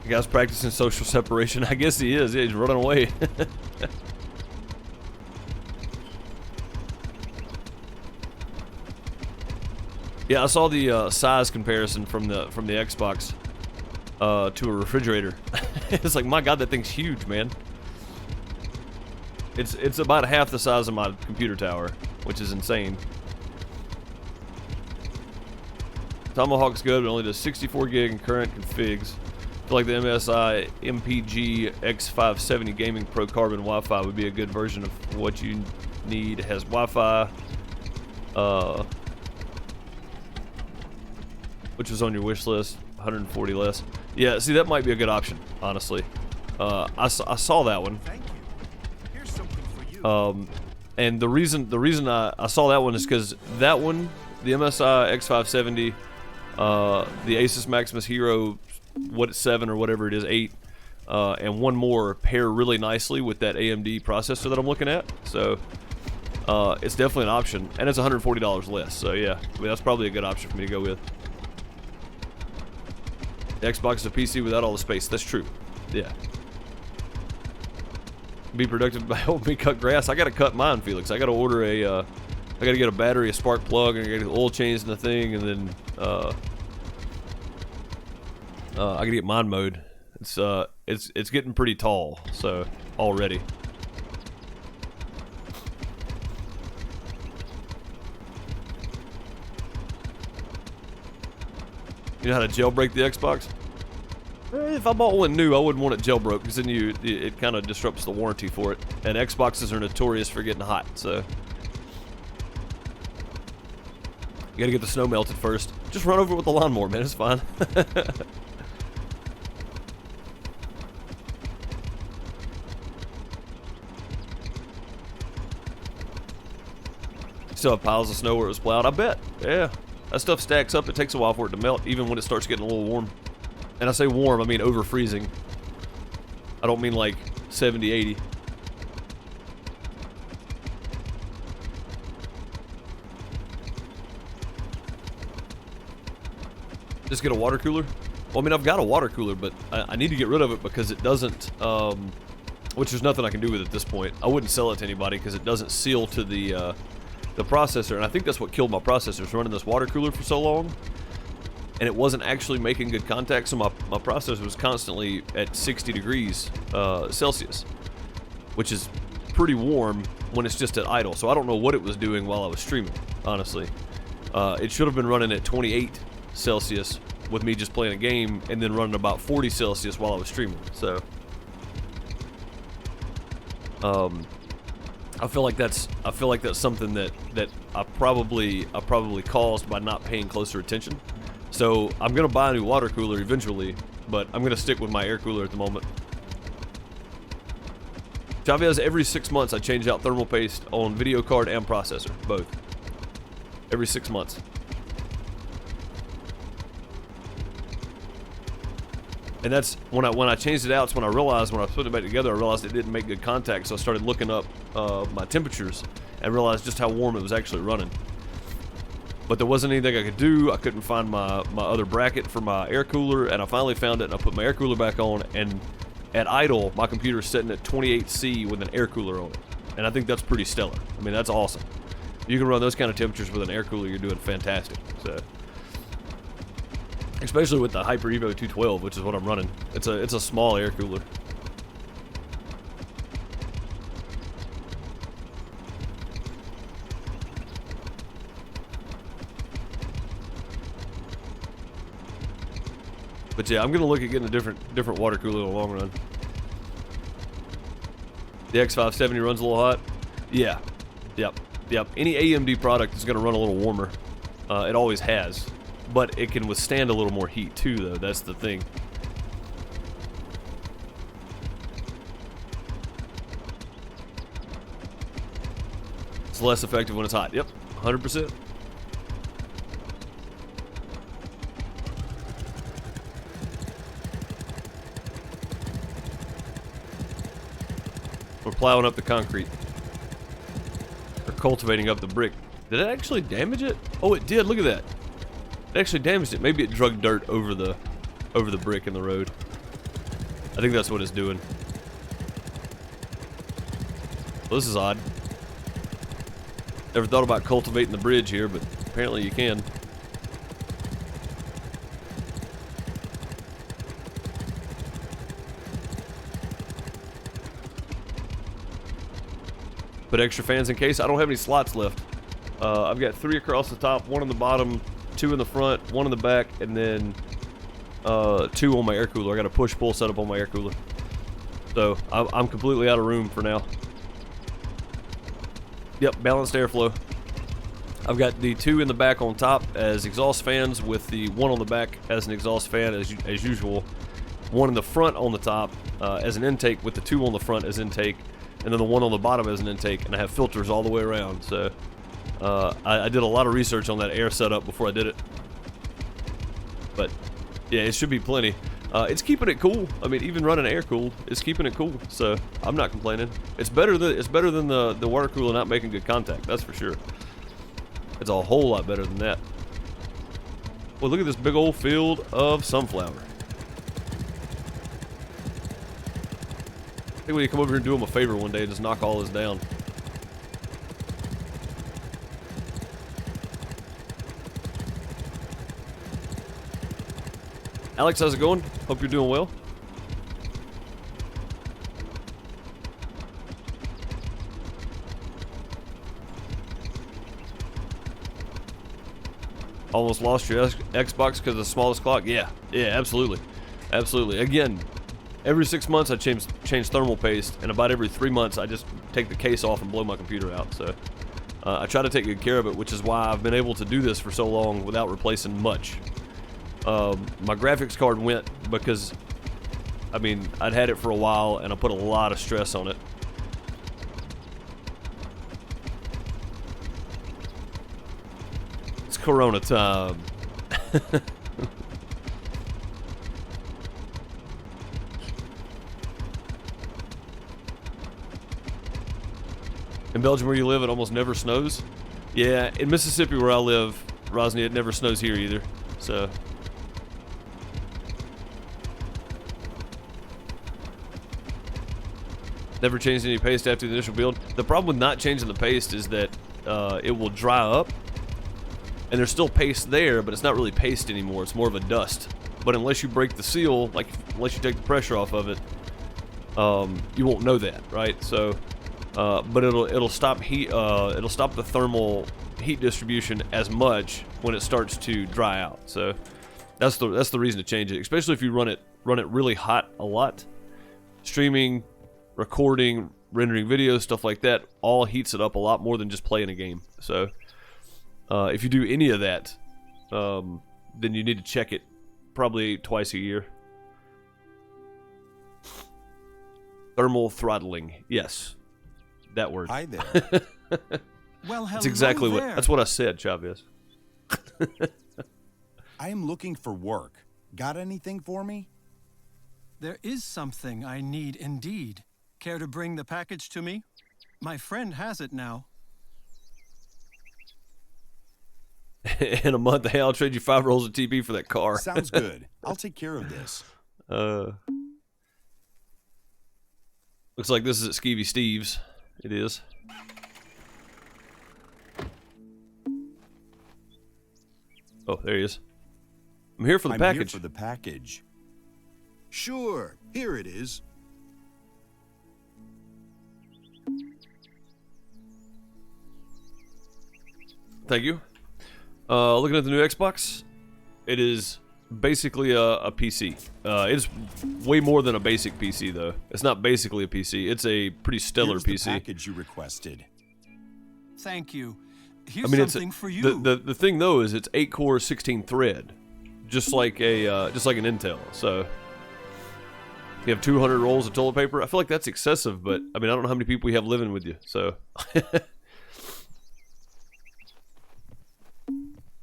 The guy's practicing social separation. I guess he is. Yeah, he's running away. Yeah, I saw the size comparison from the Xbox to a refrigerator. It's like, my God, that thing's huge, man. It's about half the size of my computer tower, which is insane. Tomahawk's good, but only does 64 gig in current configs. I feel like the MSI MPG X570 Gaming Pro Carbon Wi-Fi would be a good version of what you need. It has Wi-Fi, which was on your wish list, 140 less. Yeah, see, that might be a good option, honestly. I saw that one. Thank you. Here's something for you. And the reason I saw that one is because that one, the MSI X570, the Asus Maximus Hero, 7 or whatever it is, 8, and one more pair really nicely with that AMD processor that I'm looking at. So it's definitely an option, and it's $140 less. So yeah, I mean, that's probably a good option for me to go with. The Xbox is a PC without all the space. That's true. Yeah. Be productive by helping me cut grass. I gotta cut mine, Felix. I gotta order a. I gotta get a battery, a spark plug, and I gotta get the oil change in the thing, and then I gotta get mine mowed. It's getting pretty tall, so already. You know how to jailbreak the Xbox? If I bought one new, I wouldn't want it jailbroke, because then it kind of disrupts the warranty for it. And Xboxes are notorious for getting hot, so you gotta get the snow melted first. Just run over it with the lawnmower, man. It's fine. Still have piles of snow where it was plowed. I bet. Yeah. That stuff stacks up. It takes a while for it to melt, even when it starts getting a little warm. And I say warm, I mean over freezing. I don't mean like 70, 80. Just get a water cooler? Well, I mean, I've got a water cooler, but I need to get rid of it because it doesn't, which there's nothing I can do with it at this point. I wouldn't sell it to anybody because it doesn't seal to the processor, and I think that's what killed my processor, is running this water cooler for so long, and it wasn't actually making good contact, so my processor was constantly at 60 degrees Celsius, which is pretty warm when it's just at idle, so I don't know what it was doing while I was streaming, honestly. It should have been running at 28 Celsius with me just playing a game, and then running about 40 Celsius while I was streaming. So I feel like that's something that I probably caused by not paying closer attention. So I'm gonna buy a new water cooler eventually, but I'm gonna stick with my air cooler at the moment. Chavez, every 6 months I change out thermal paste on video card and processor, both. Every 6 months. And that's when I changed it out. It's when I realized, when I put it back together, I realized it didn't make good contact. So I started looking up my temperatures and realized just how warm it was actually running. But there wasn't anything I could do. I couldn't find my other bracket for my air cooler, and I finally found it, and I put my air cooler back on, and at idle, my computer is sitting at 28C with an air cooler on it. And I think that's pretty stellar. I mean, that's awesome. You can run those kind of temperatures with an air cooler, you're doing fantastic. So, especially with the Hyper Evo 212, which is what I'm running. It's a small air cooler. But yeah, I'm gonna look at getting a different water cooler in the long run. The X570 runs a little hot. Yeah, yep. Any AMD product is gonna run a little warmer. It always has. But it can withstand a little more heat too, though. That's the thing. It's less effective when it's hot. Yep, 100%. We're plowing up the concrete. Or cultivating up the brick. Did it actually damage it? Oh, it did. Look at that. It actually damaged it. Maybe it drug dirt over the brick in the road. I think that's what it's doing. Well, this is odd. Never thought about cultivating the bridge here, but apparently you can. Put extra fans in case. I don't have any slots left. I've got 3 across the top, 1 on the bottom, 2 in the front, 1 in the back, and then 2 on my air cooler. I got a push-pull setup on my air cooler. So I'm completely out of room for now. Yep, balanced airflow. I've got the 2 in the back on top as exhaust fans, with the 1 on the back as an exhaust fan as usual. 1 in the front on the top as an intake, with the 2 on the front as intake, and then the 1 on the bottom as an intake, and I have filters all the way around. So I did a lot of research on that air setup before I did it. But yeah, it should be plenty. It's keeping it cool. I mean, even running air cooled, it's keeping it cool. So I'm not complaining. It's better than the water cooler not making good contact. That's for sure. It's a whole lot better than that. Well, look at this big old field of sunflower. I think we need to come over here and do them a favor one day and just knock all this down. Alex, how's it going? Hope you're doing well. Almost lost your Xbox because of the smallest clock? Yeah, absolutely. Absolutely. Again, every 6 months I change thermal paste, and about every 3 months I just take the case off and blow my computer out. So I try to take good care of it, which is why I've been able to do this for so long without replacing much. My graphics card went because, I mean, I'd had it for a while and I put a lot of stress on it. Corona time. In Belgium where you live, it almost never snows. Yeah, in Mississippi where I live, Rosny, it never snows here either. So. Never changed any paste after the initial build. The problem with not changing the paste is that it will dry up. And there's still paste there, but it's not really paste anymore. It's more of a dust. But unless you break the seal, like unless you take the pressure off of it, you won't know that, right? So, but it'll stop heat. It'll stop the thermal heat distribution as much when it starts to dry out. So that's the reason to change it, especially if you run it really hot a lot. Streaming, recording, rendering videos, stuff like that, all heats it up a lot more than just playing a game. So if you do any of that, then you need to check it probably twice a year. Thermal throttling, yes, that word. Hi there. Well, hello That's exactly there. that's what I said, Chavez. I am looking for work. Got anything for me? There is something I need indeed. Care to bring the package to me? My friend has it now. In a month, hey, I'll trade you 5 rolls of TP for that car. Sounds good. I'll take care of this. Looks like this is at Skeevy Steve's. It is. Oh, there he is. I'm here for the package. Here for the package. Sure, here it is. Thank you. Looking at the new Xbox, it is basically a PC. It's way more than a basic PC, though. It's not basically a PC. It's a pretty stellar Here's PC. The package you requested. Thank you. Here's I mean, something for you. The thing though is it's 8 core, 16 thread, just like an Intel. So you have 200 rolls of toilet paper. I feel like that's excessive, but I mean I don't know how many people we have living with you. So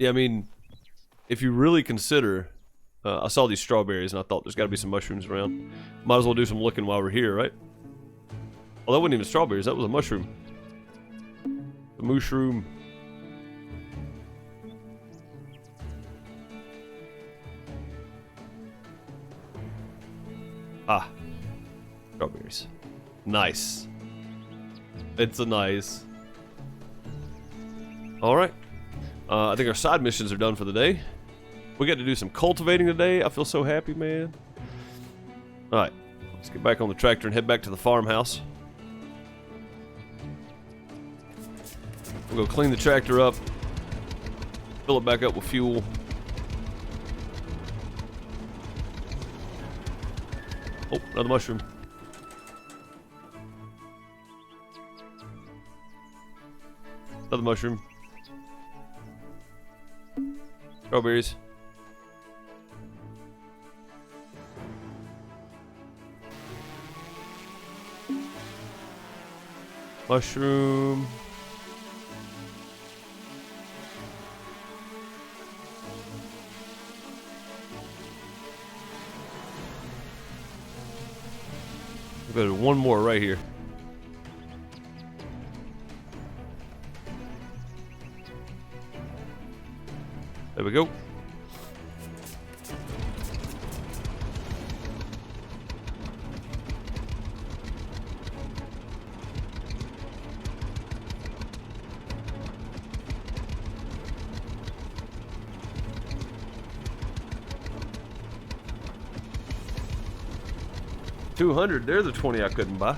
yeah, I mean if you really consider, I saw these strawberries and I thought there's got to be some mushrooms around. Might as well do some looking while we're here, right? Well, that wasn't even strawberries. That was a mushroom. The mushroom. Ah, strawberries. Nice. It's a nice. Alright. I think our side missions are done for the day. We got to do some cultivating today. I feel so happy, man. Alright. Let's get back on the tractor and head back to the farmhouse. We'll go clean the tractor up. Fill it back up with fuel. Oh, another mushroom. Another mushroom. Strawberries. Mushroom. There's one more right here. There we go. $200. They're the 20 I couldn't buy.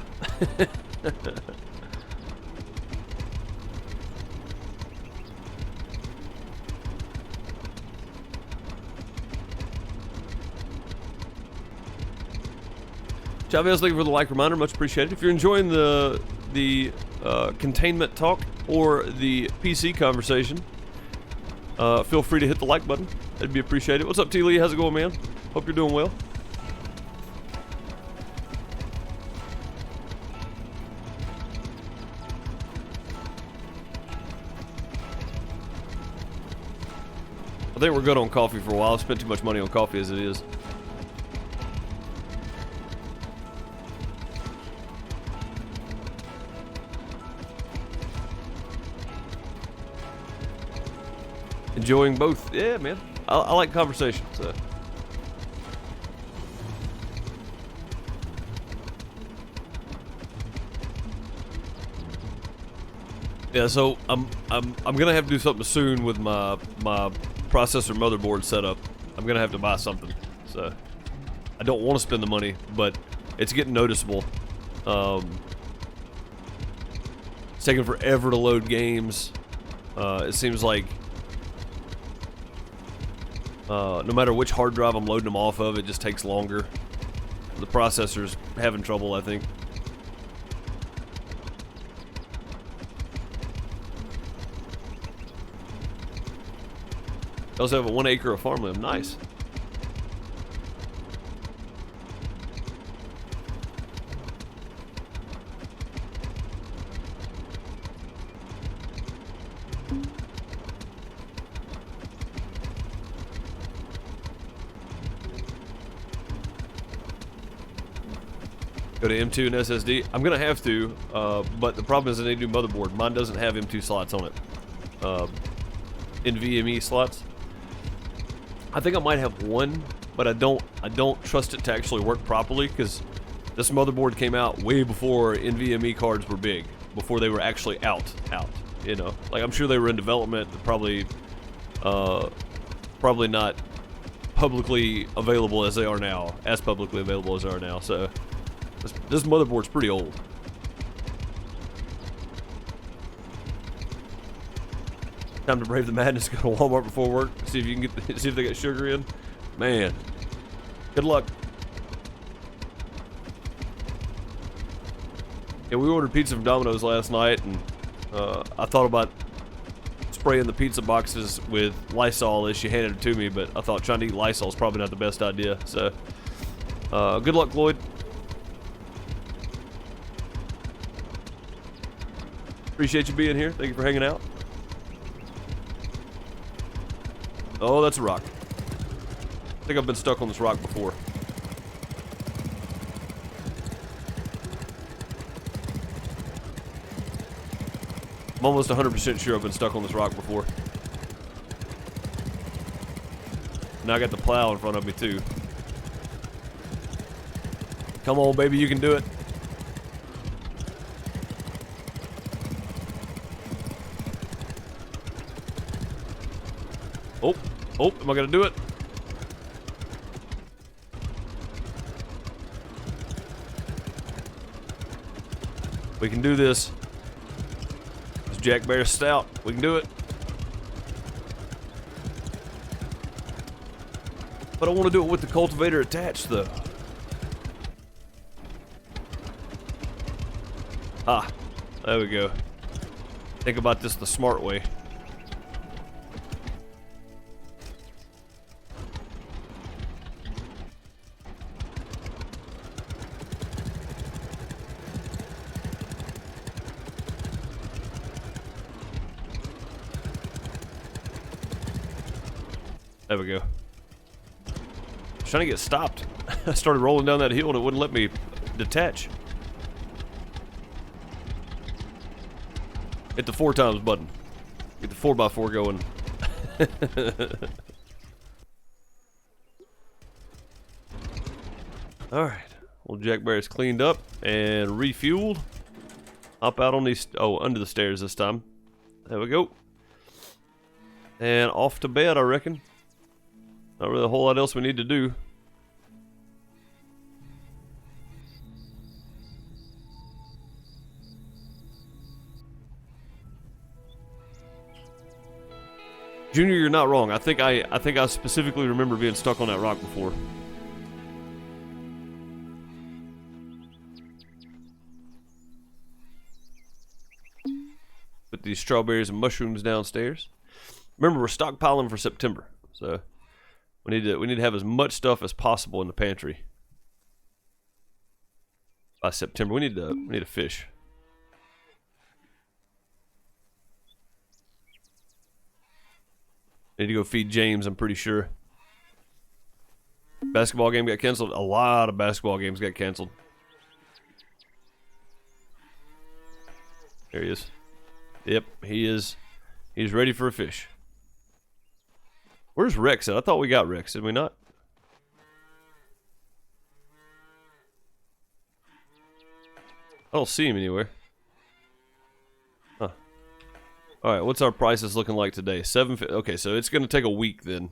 Chavez, thank you for the like reminder, much appreciated. If you're enjoying the containment talk or the PC conversation, feel free to hit the like button. That'd be appreciated. What's up, T. Lee? How's it going, man? Hope you're doing well. I think we're good on coffee for a while. I've spent too much money on coffee as it is. Enjoying both. Yeah, man. I like conversation, so. Yeah, so I'm gonna have to do something soon with my processor motherboard setup. I'm gonna have to buy something. So I don't want to spend the money, but it's getting noticeable. It's taking forever to load games. It seems like no matter which hard drive I'm loading them off of, it just takes longer. The processor's having trouble, I think. I also have a 1 acre of farmland. Nice. Go to M2 and SSD. I'm gonna have to, but the problem is I need a new motherboard. Mine doesn't have M2 slots on it. NVMe slots. I think I might have one, but I don't trust it to actually work properly because this motherboard came out way before NVMe cards were big, before they were actually out. You know, like I'm sure they were in development, probably not publicly available as they are now, as publicly available as they are now. So this motherboard's pretty old. Time to brave the madness. Go to Walmart before work. See if you can get. See if they got sugar in. Man, good luck. Yeah, we ordered pizza from Domino's last night, and I thought about spraying the pizza boxes with Lysol as she handed it to me, but I thought trying to eat Lysol is probably not the best idea. So, good luck, Lloyd. Appreciate you being here. Thank you for hanging out. Oh, that's a rock. I think I've been stuck on this rock before. I'm almost 100% sure I've been stuck on this rock before. Now I got the plow in front of me too. Come on, baby, you can do it. Oh, am I gonna do it? We can do this. It's Jack Bear Stout. We can do it. But I want to do it with the cultivator attached, though. Ah, there we go. Think about this the smart way. There we go. I was trying to get stopped. I started rolling down that hill and it wouldn't let me detach. Hit the 4 times button. Get the 4x4 going. Alright. Well, Jack Bear's cleaned up and refueled. Hop out on these, under the stairs this time. There we go. And off to bed, I reckon. Not really a whole lot else we need to do. Junior, you're not wrong. I think I specifically remember being stuck on that rock before. Put these strawberries and mushrooms downstairs. Remember, we're stockpiling for September, so we need to have as much stuff as possible in the pantry by September. We need to fish. Need to go feed James, I'm pretty sure. Basketball game got canceled. A lot of basketball games got canceled. There he is. Yep, he is. He's ready for a fish. Where's Rex at? I thought we got Rex, did we not? I don't see him anywhere. Huh. Alright, what's our prices looking like today? Okay, so it's going to take a week then.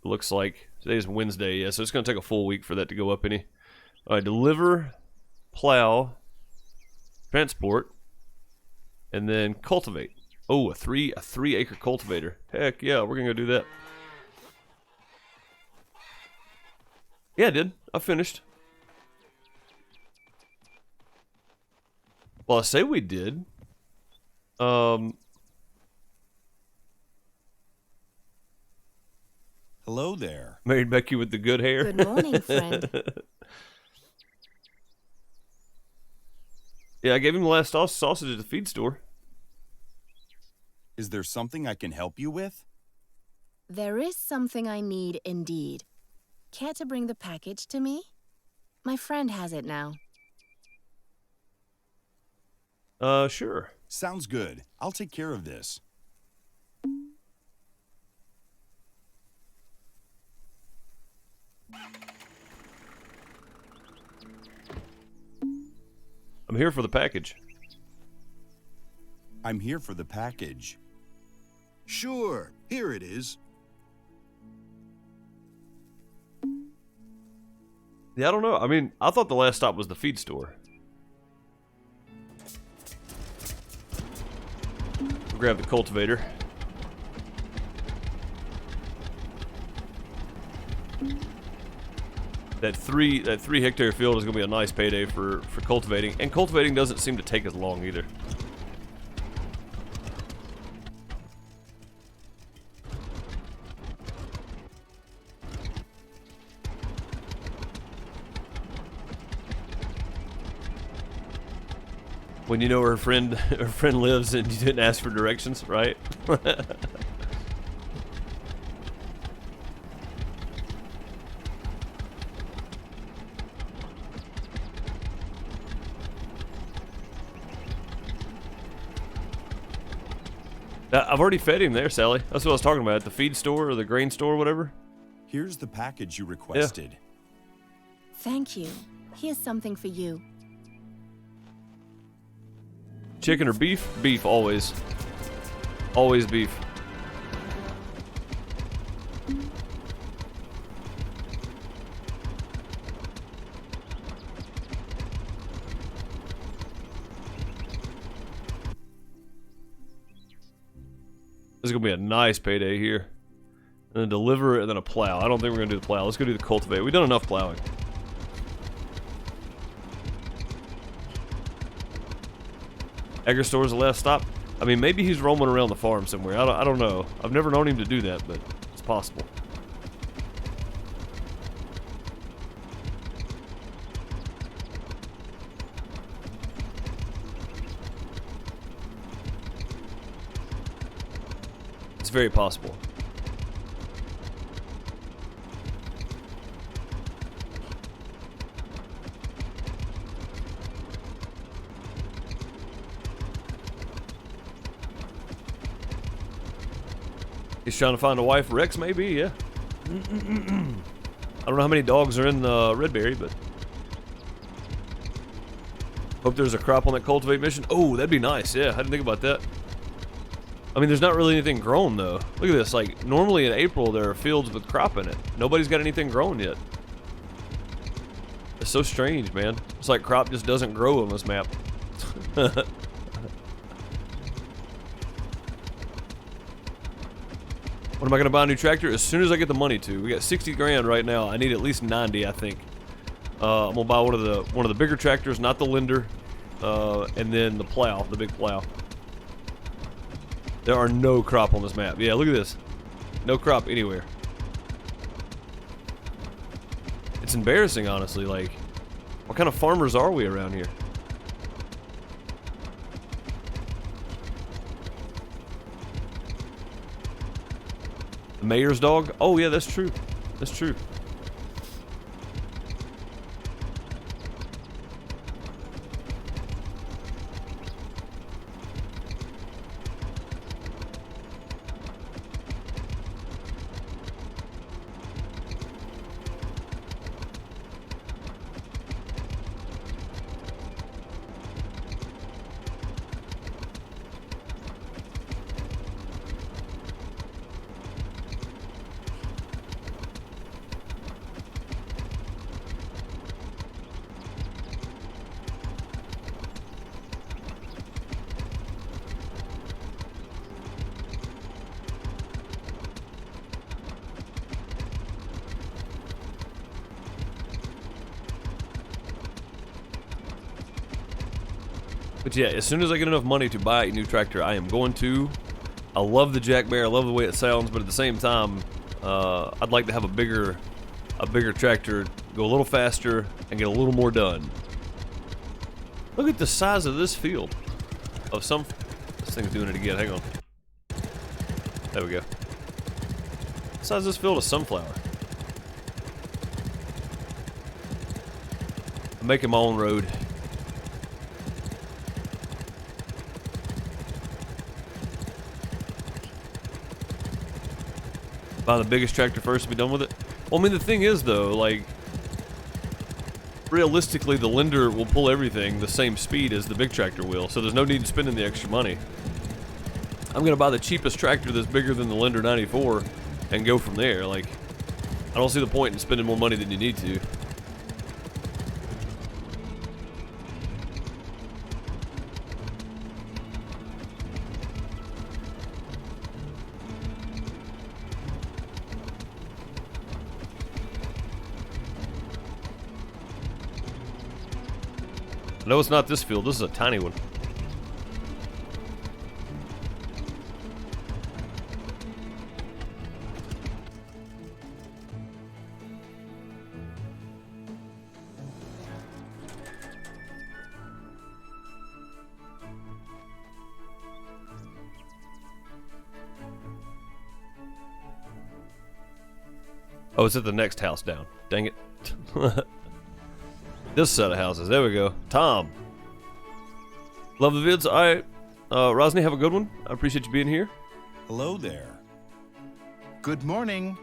Looks like. Today's Wednesday, yeah, so it's going to take a full week for that to go up any. Alright, deliver, plow, transport, and then cultivate. Oh, a 3 acre cultivator. Heck yeah, we're going to go do that. Yeah, I did. I finished. Well, I say we did. Hello there. Married Becky with the good hair. Good morning, friend. Yeah, I gave him the last sausage at the feed store. Is there something I can help you with? There is something I need indeed. Care to bring the package to me? My friend has it now. Sure. Sounds good. I'll take care of this. I'm here for the package. I'm here for the package. Sure, here it is. Yeah, I don't know. I mean, I thought the last stop was the feed store. Grab the cultivator. That three hectare field is gonna be a nice payday for cultivating, and cultivating doesn't seem to take as long either. When you know where her friend lives and you didn't ask for directions, right? I've already fed him there, Sally. That's what I was talking about. At the feed store or the grain store or whatever. Here's the package you requested. Thank you. Here's something for you. Chicken or beef? Beef, always. Always beef. This is going to be a nice payday here. And then deliver and then a plow. I don't think we're going to do the plow. Let's go do the cultivate. We've done enough plowing. Agri store's the last stop. I mean, maybe he's roaming around the farm somewhere. I don't know. I've never known him to do that, but it's possible. It's very possible. He's trying to find a wife. Rex, maybe, yeah. I don't know how many dogs are in Redberry, but hope there's a crop on that cultivate mission. Oh, that'd be nice. Yeah, I didn't think about that. I mean, there's not really anything grown, though. Look at this. Like, normally in April, there are fields with crop in it. Nobody's got anything grown yet. It's so strange, man. It's like crop just doesn't grow on this map. When am I going to buy a new tractor? As soon as I get the money to. We got 60 grand right now. I need at least 90, I think. I'm going to buy one of the bigger tractors, not the lender, and then the plow, the big plow. There are no crop on this map. Yeah, look at this. No crop anywhere. It's embarrassing, honestly. Like, what kind of farmers are we around here? The mayor's dog? Oh yeah, that's true. That's true. But yeah, as soon as I get enough money to buy a new tractor, I am going to. I love the Jack Bear. I love the way it sounds, but at the same time, I'd like to have a bigger tractor, go a little faster, and get a little more done. Look at the size of this field. Of some. This thing's doing it again. Hang on. There we go. The size of this field of sunflower. I'm making my own road. Buy the biggest tractor first to be done with it. Well, I mean, the thing is, though, like, realistically, the lender will pull everything the same speed as the big tractor will, so there's no need in spending the extra money. I'm gonna buy the cheapest tractor that's bigger than the lender 94 and go from there. Like, I don't see the point in spending more money than you need to. No, it's not this field. This is a tiny one. Oh, it's at the next house down. Dang it. This set of houses. There we go. Tom. Love the vids. Alright. Rosny, have a good one. I appreciate you being here. Hello there. Good morning.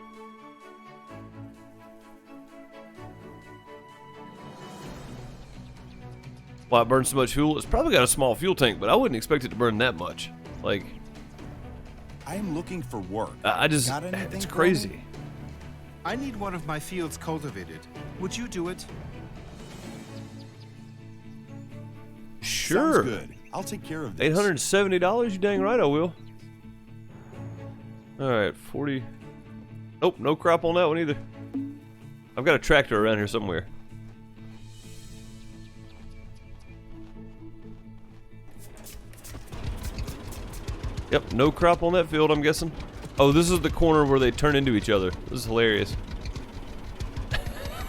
Why it burns so much fuel? It's probably got a small fuel tank, but I wouldn't expect it to burn that much. Like, I am looking for work. I just, Got anything it's for crazy. me? I need one of my fields cultivated. Would you do it? Sure. Sounds good. I'll take care of this. $870? You dang right I will. Alright, 40. Nope, no crop on that one either. I've got a tractor around here somewhere. Yep, no crop on that field, I'm guessing. Oh, this is the corner where they turn into each other. This is hilarious.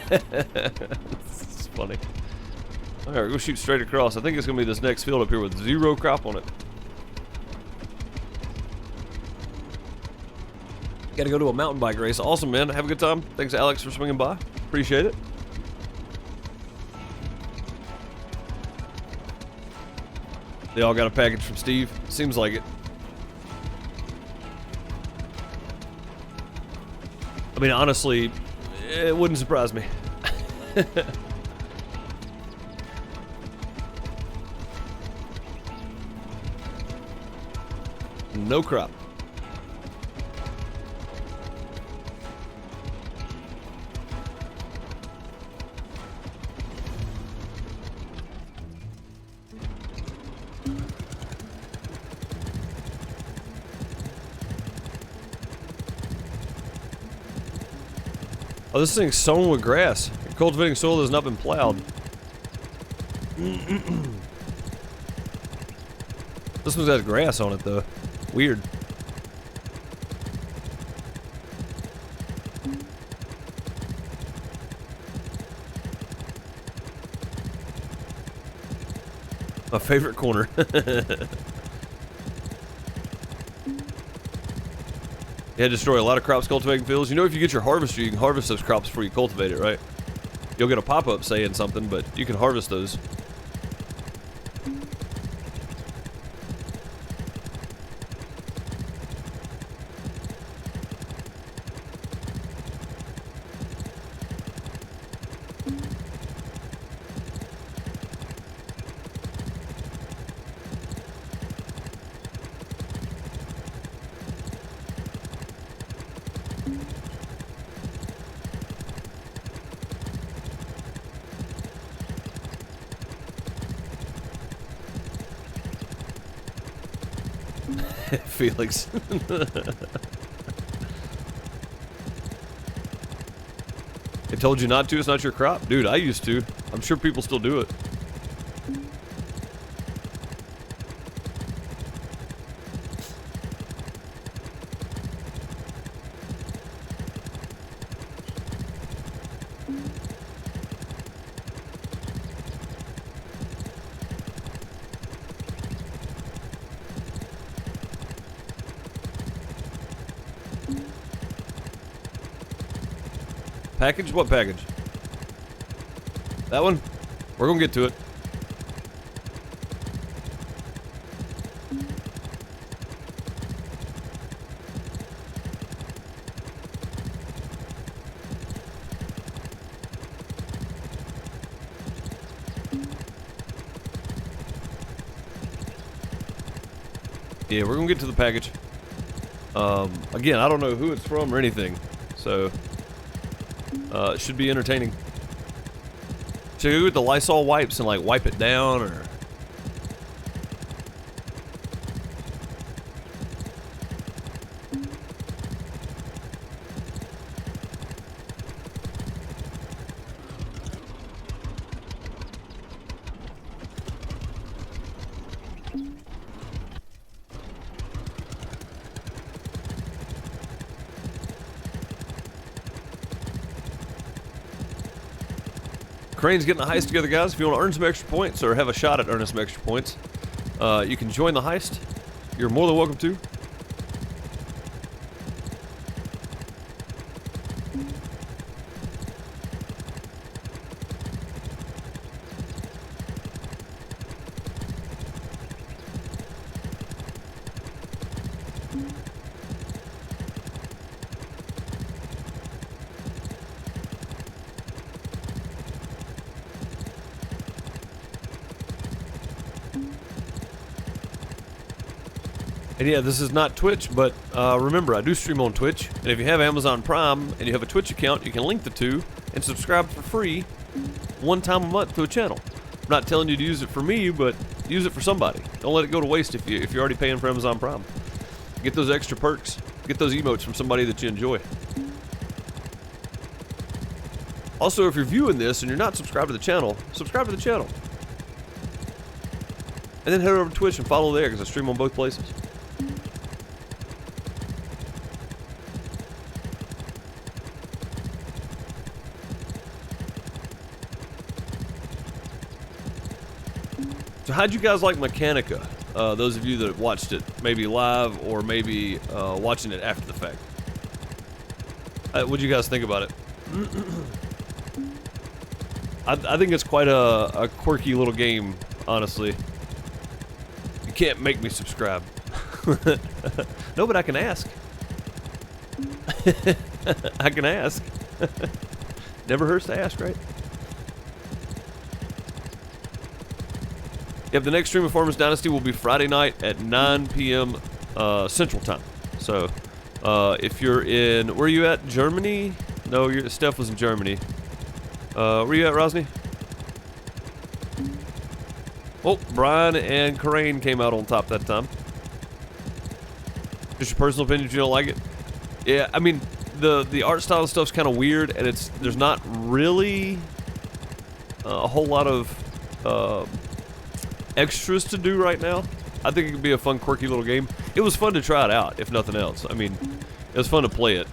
This is funny. Alright, go shoot straight across. I think it's going to be this next field up here with zero crop on it. Gotta go to a mountain bike race. Awesome, man. Have a good time. Thanks, Alex, for swinging by. Appreciate it. They all got a package from Steve. Seems like it. I mean, honestly, it wouldn't surprise me. No crop. Oh, this thing's sown with grass. Cultivating soil that has not been plowed. This one has grass on it, though. Weird. My favorite corner. Yeah, destroy a lot of crops cultivating fields. You know, if you get your harvester, you can harvest those crops before you cultivate it, right? You'll get a pop-up saying something, but you can harvest those. Felix. They told you not to, it's not your crop? Dude, I used to. I'm sure people still do it. Package? What package? That one? We're gonna get to it. Yeah, we're gonna get to the package. Again, I don't know who it's from or anything, so it should be entertaining. Should I go with the Lysol wipes and like wipe it down, or? Crane's getting a heist together, guys. If you want to earn some extra points or have a shot at earning some extra points, you can join the heist. You're more than welcome to. And yeah, this is not Twitch, but remember, I do stream on Twitch. And if you have Amazon Prime and you have a Twitch account, you can link the two and subscribe for free one time a month to a channel. I'm not telling you to use it for me, but use it for somebody. Don't let it go to waste if you're already paying for Amazon Prime. Get those extra perks. Get those emotes from somebody that you enjoy. Also, if you're viewing this and you're not subscribed to the channel, subscribe to the channel. And then head over to Twitch and follow there, because I stream on both places. So how'd you guys like Mechanica? Those of you that watched it, maybe live or maybe watching it after the fact. What'd you guys think about it? I think it's quite a quirky little game, honestly. You can't make me subscribe. No, but I can ask. I can ask. Never hurts to ask, right? Yep, the next stream of Farmers Dynasty will be Friday night at 9 p.m. Central Time. So, if you're in... Where are you at? Germany? No, Steph was in Germany. Where are you at, Rosny? Oh, Brian and Crane came out on top that time. Just your personal opinion if you don't like it? Yeah, I mean, the art style stuff's kind of weird, and there's not really a whole lot of extras to do right now. I think it could be a fun, quirky little game. It was fun to try it out, if nothing else. I mean, it was fun to play it.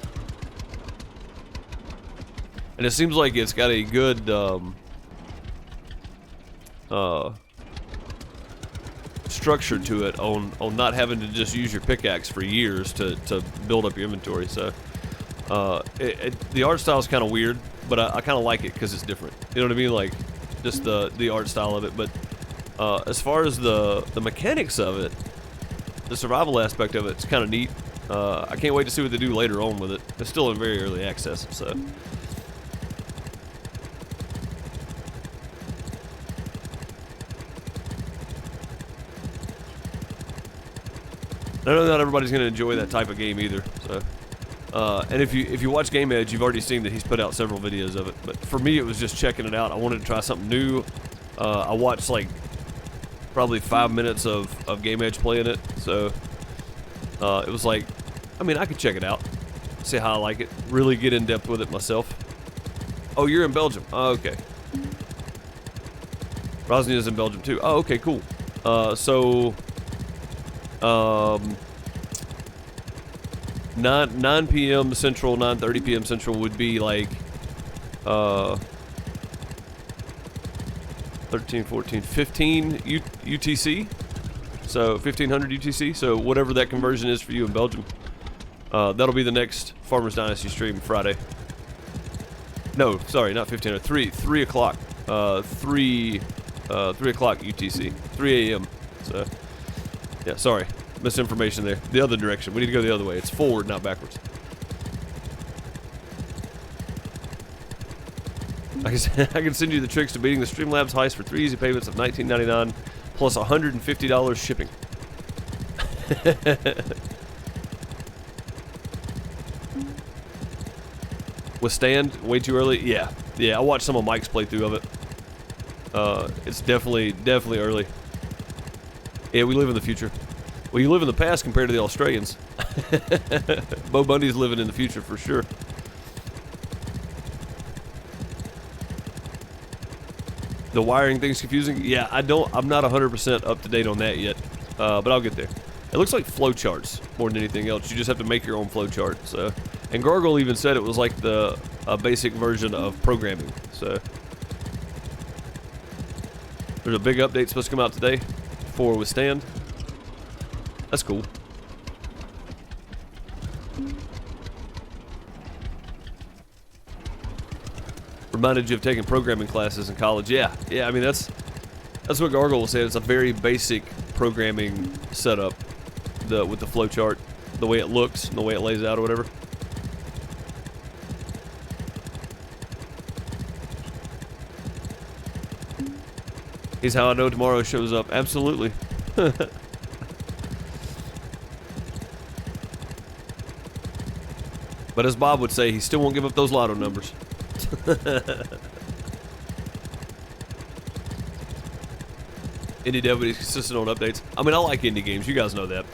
And it seems like it's got a good structure to it on not having to just use your pickaxe for years to build up your inventory. So the art style is kind of weird, but I kind of like it because it's different. You know what I mean? Like just the art style of it. But as far as the mechanics of it, the survival aspect of it, it's kind of neat. I can't wait to see what they do later on with it. It's still in very early access, so. I know not everybody's going to enjoy that type of game either, so. And if you watch Game Edge, you've already seen that he's put out several videos of it. But for me, it was just checking it out. I wanted to try something new. I watched like probably 5 minutes of Game Edge playing it, so it was like, I mean, I could check it out, see how I like it, really get in depth with it myself. Oh, you're in Belgium. Oh, okay. Rosnia's in Belgium too. Oh, okay, cool. So 9 p.m. Central, 9:30 p.m. Central would be like 13, 14, 15 UTC. So 1500 UTC. So whatever that conversion is for you in Belgium. That'll be the next Farmers Dynasty stream Friday. No, sorry, not 1500. 3 o'clock. 3 o'clock UTC. 3 a.m. So yeah, sorry, misinformation there. The other direction. We need to go the other way. It's forward, not backwards. I can send you the tricks to beating the Streamlabs heist for 3 easy payments of $19.99 plus $150 shipping. Withstand way too early. Yeah, I watched some of Mike's playthrough of it. It's definitely early. Yeah, we live in the future. Well, you live in the past compared to the Australians. Bo Bundy's living in the future for sure. The wiring thing's confusing. Yeah, I'm not 100% up to date on that yet, but I'll get there. It looks like flowcharts more than anything else. You just have to make your own flowchart. So, and Gargle even said it was like a basic version of programming. So, there's a big update supposed to come out today for Withstand. That's cool. Reminded you of taking programming classes in college. Yeah. I mean, that's what Gargle said. It's a very basic programming setup, with the flowchart, the way it looks, and the way it lays out, or whatever. He's how I know tomorrow shows up. Absolutely. But as Bob would say, he still won't give up those lotto numbers. Indie dev, but he's consistent on updates. I mean, I like indie games. You guys know that.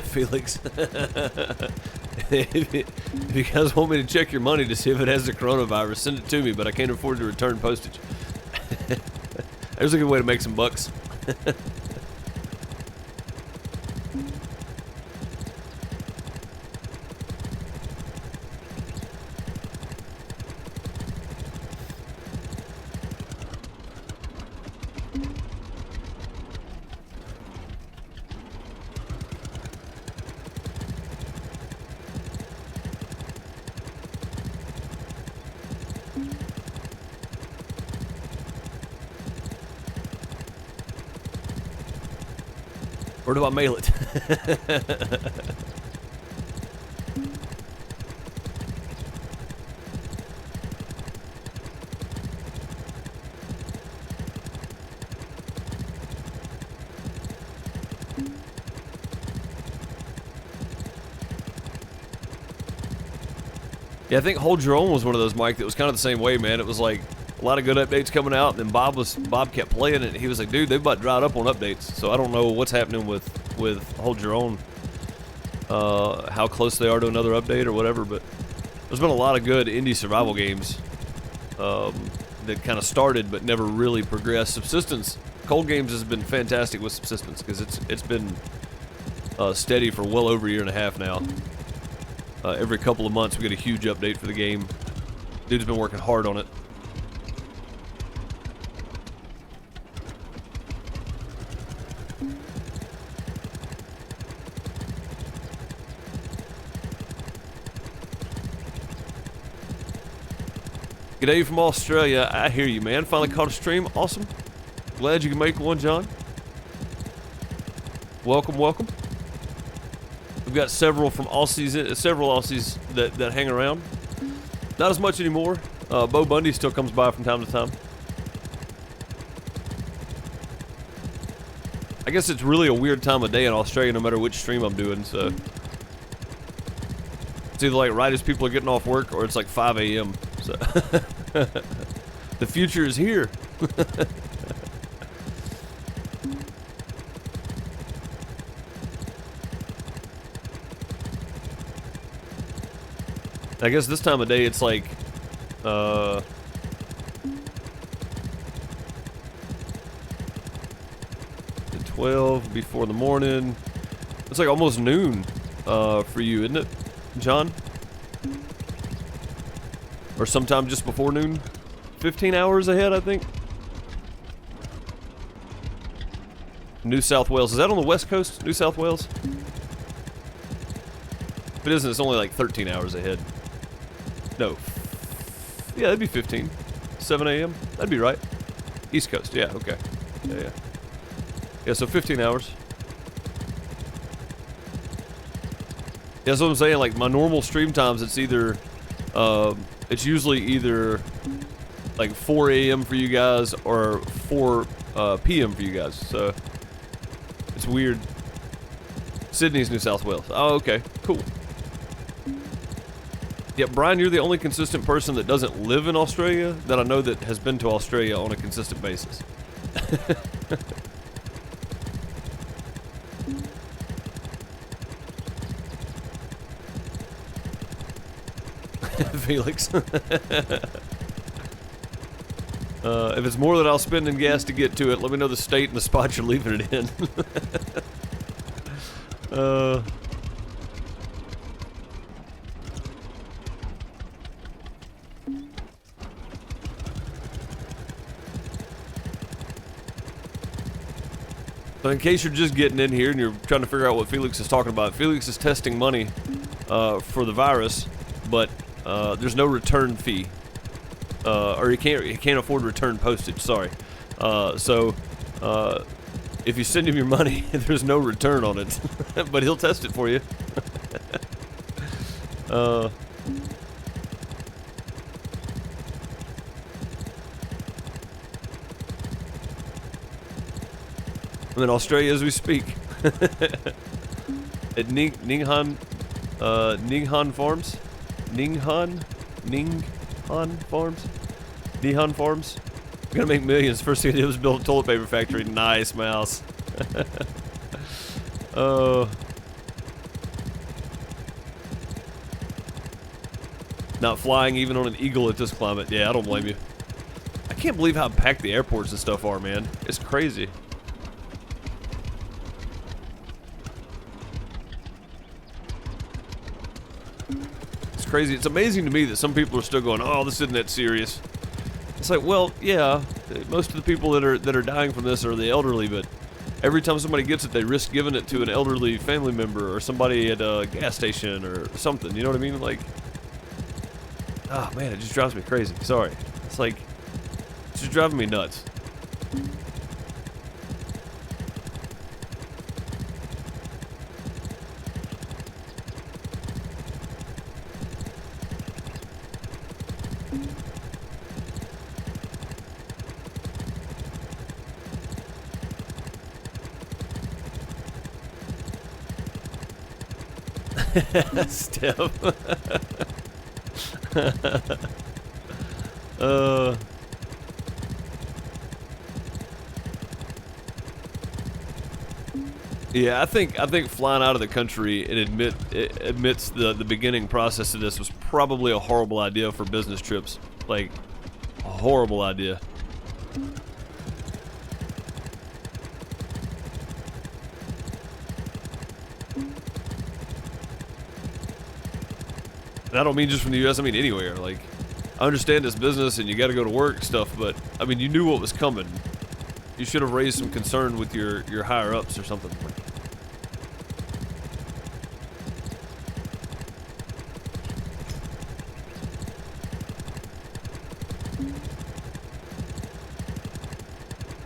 Felix. If you guys want me to check your money to see if it has the coronavirus, send it to me, but I can't afford to return postage. There's a good way to make some bucks. Or do I mail it? Yeah, I think Hold Your Own was one of those, Mike, that was kind of the same way, man. It was like a lot of good updates coming out, and then Bob kept playing it. He was like, dude, they've about dried up on updates. So I don't know what's happening with Hold Your Own, how close they are to another update or whatever, but there's been a lot of good indie survival games that kind of started but never really progressed. Subsistence, Cold Games has been fantastic with Subsistence because it's been steady for well over a year and a half now. Every couple of months we get a huge update for the game. Dude's been working hard on it. G'day from Australia. I hear you, man. Finally caught a stream. Awesome. Glad you can make one, John. Welcome, welcome. We've got several from Aussies, several Aussies that hang around. Not as much anymore. Bo Bundy still comes by from time to time. I guess it's really a weird time of day in Australia no matter which stream I'm doing, so. It's either like right as people are getting off work or it's like 5 a.m. So the future is here. I guess this time of day it's like 12 before the morning. It's like almost noon for you, isn't it, John? Or sometime just before noon? 15 hours ahead, I think. New South Wales. Is that on the west coast? New South Wales? If it isn't, it's only like 13 hours ahead. No. Yeah, that'd be 15. 7 a.m. That'd be right. East Coast. Yeah, okay. Yeah. Yeah, so 15 hours. Yeah, that's what I'm saying. Like, my normal stream times, it's either... it's usually either like 4 a.m. for you guys or 4 p.m. for you guys. So it's weird. Sydney's New South Wales. Oh, okay, cool. Yeah, Brian, you're the only consistent person that doesn't live in Australia that I know that has been to Australia on a consistent basis. Felix. If it's more than I'll spend in gas to get to it, let me know the state and the spot you're leaving it in. But in case you're just getting in here and you're trying to figure out what Felix is talking about, Felix is testing money for the virus, but there's no return fee, or he can't afford return postage. Sorry. So if you send him your money, there's no return on it, but he'll test it for you. I'm in Australia as we speak. At Ninghan Farms. Ninghan Farms. Ninghan Farms. We're gonna make millions. First thing I did was build a toilet paper factory. Nice, mouse. Not flying even on an eagle at this climate. Yeah, I don't blame you. I can't believe how packed the airports and stuff are, man. It's crazy. Crazy. It's amazing to me that some people are still going, oh, this isn't that serious. It's like, well, yeah, most of the people that are dying from this are the elderly, but every time somebody gets it, they risk giving it to an elderly family member or somebody at a gas station or something. You know what I mean? Like, oh man, it just drives me crazy. Sorry. It's like, it's just driving me nuts. Step. Yeah, I think flying out of the country and admits the beginning process of this was probably a horrible idea for business trips. Like, a horrible idea. And I don't mean just from the U.S., I mean anywhere. Like, I understand this business and you got to go to work and stuff, but, I mean, you knew what was coming. You should have raised some concern with your higher-ups or something.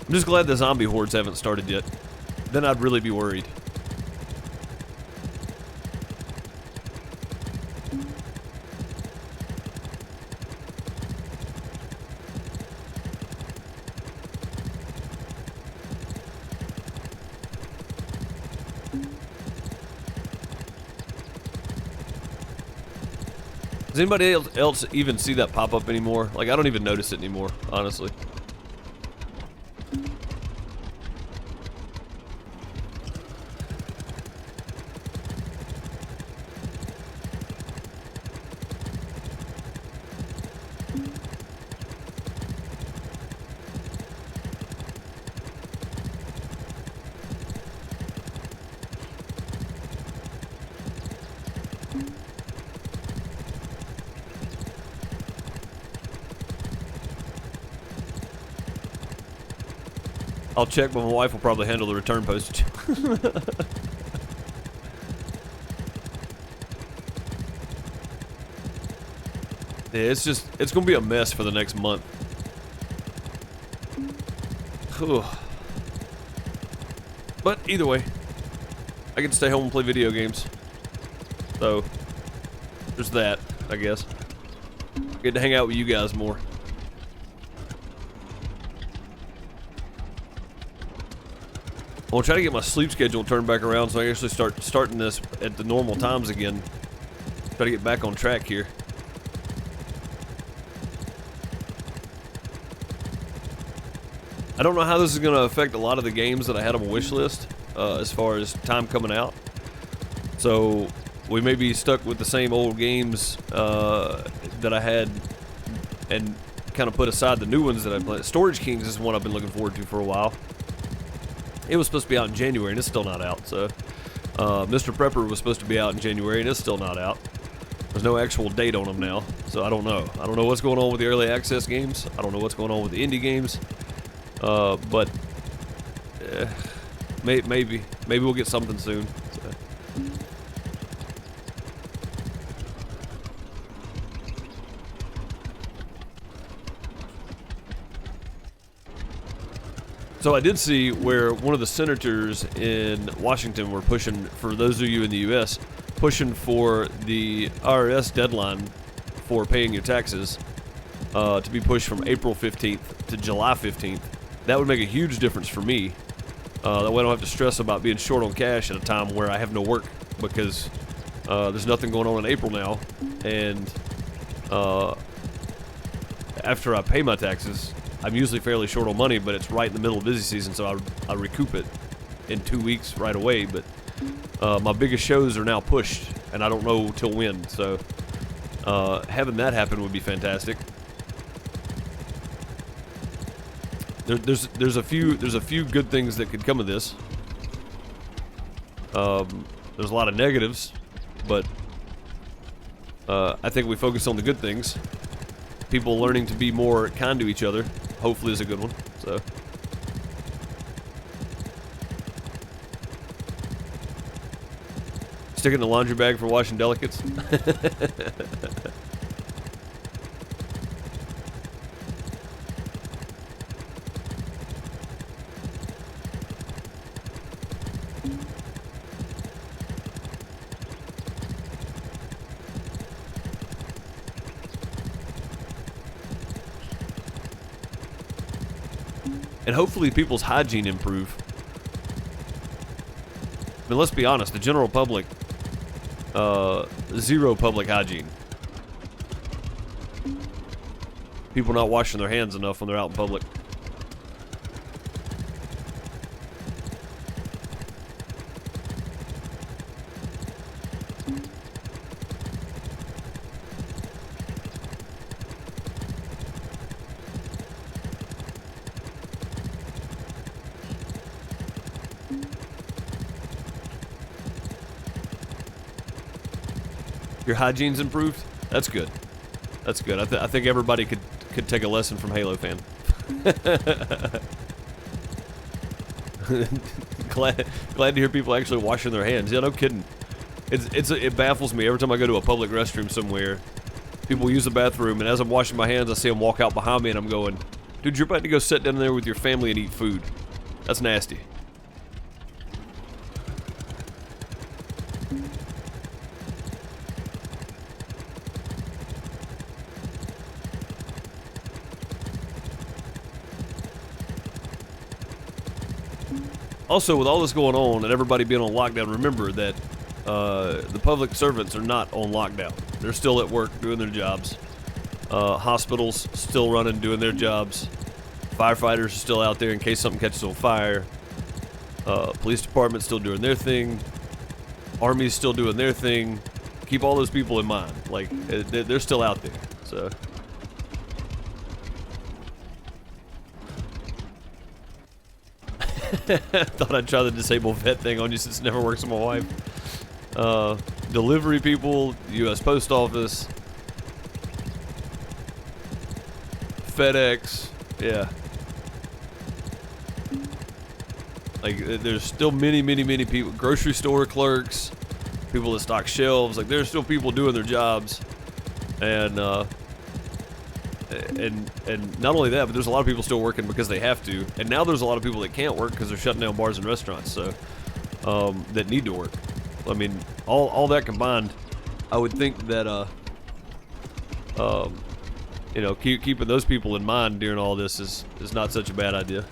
I'm just glad the zombie hordes haven't started yet. Then I'd really be worried. Does anybody else even see that pop up anymore? Like, I don't even notice it anymore, honestly. I'll check, but my wife will probably handle the return postage. Yeah, it's gonna be a mess for the next month. Whew. But either way, I get to stay home and play video games. So, there's that, I guess. Get to hang out with you guys more. I'll try to get my sleep schedule turned back around so I can actually starting this at the normal times again. Try to get back on track here. I don't know how this is going to affect a lot of the games that I had on my wish list as far as time coming out. So we may be stuck with the same old games that I had and kind of put aside the new ones that I played. Storage Kings is one I've been looking forward to for a while. It was supposed to be out in January, and it's still not out. So, Mr. Prepper was supposed to be out in January, and it's still not out. There's no actual date on them now, so I don't know. I don't know what's going on with the early access games. I don't know what's going on with the indie games. But maybe we'll get something soon. So I did see where one of the senators in Washington were pushing, for those of you in the U.S., pushing for the IRS deadline for paying your taxes to be pushed from April 15th to July 15th. That would make a huge difference for me. That way I don't have to stress about being short on cash at a time where I have no work, because there's nothing going on in April now, and after I pay my taxes, I'm usually fairly short on money, but it's right in the middle of busy season, so I recoup it in 2 weeks right away. But my biggest shows are now pushed, and I don't know till when. So having that happen would be fantastic. There's a few good things that could come of this. There's a lot of negatives, but I think we focus on the good things. People learning to be more kind to each other, hopefully, is a good one. So, stick it in the laundry bag for washing delicates. And hopefully people's hygiene improve. I mean, let's be honest, the general public, zero public hygiene. People not washing their hands enough when they're out in public. Your hygiene's improved? That's good. That's good. I think everybody could take a lesson from Halo fan. glad to hear people actually washing their hands. Yeah, no kidding. It baffles me every time I go to a public restroom somewhere. People use the bathroom, and as I'm washing my hands, I see them walk out behind me, and I'm going, dude, you're about to go sit down there with your family and eat food. That's nasty. Also, with all this going on and everybody being on lockdown, remember that the public servants are not on lockdown. They're still at work doing their jobs. Hospitals still running, doing their jobs. Firefighters are still out there in case something catches on fire. Police department's still doing their thing. Army's still doing their thing. Keep all those people in mind. Like, they're still out there. So. Thought I'd try the disable vet thing on you since it never works on my wife. Delivery people, U.S. Post Office, FedEx, yeah. Like, there's still many people. Grocery store clerks, people that stock shelves. Like, there's still people doing their jobs, and not only that, but there's a lot of people still working because they have to, and now there's a lot of people that can't work because they're shutting down bars and restaurants, so that need to work. I mean, all that combined, I would think that you know, keeping those people in mind during all this is not such a bad idea.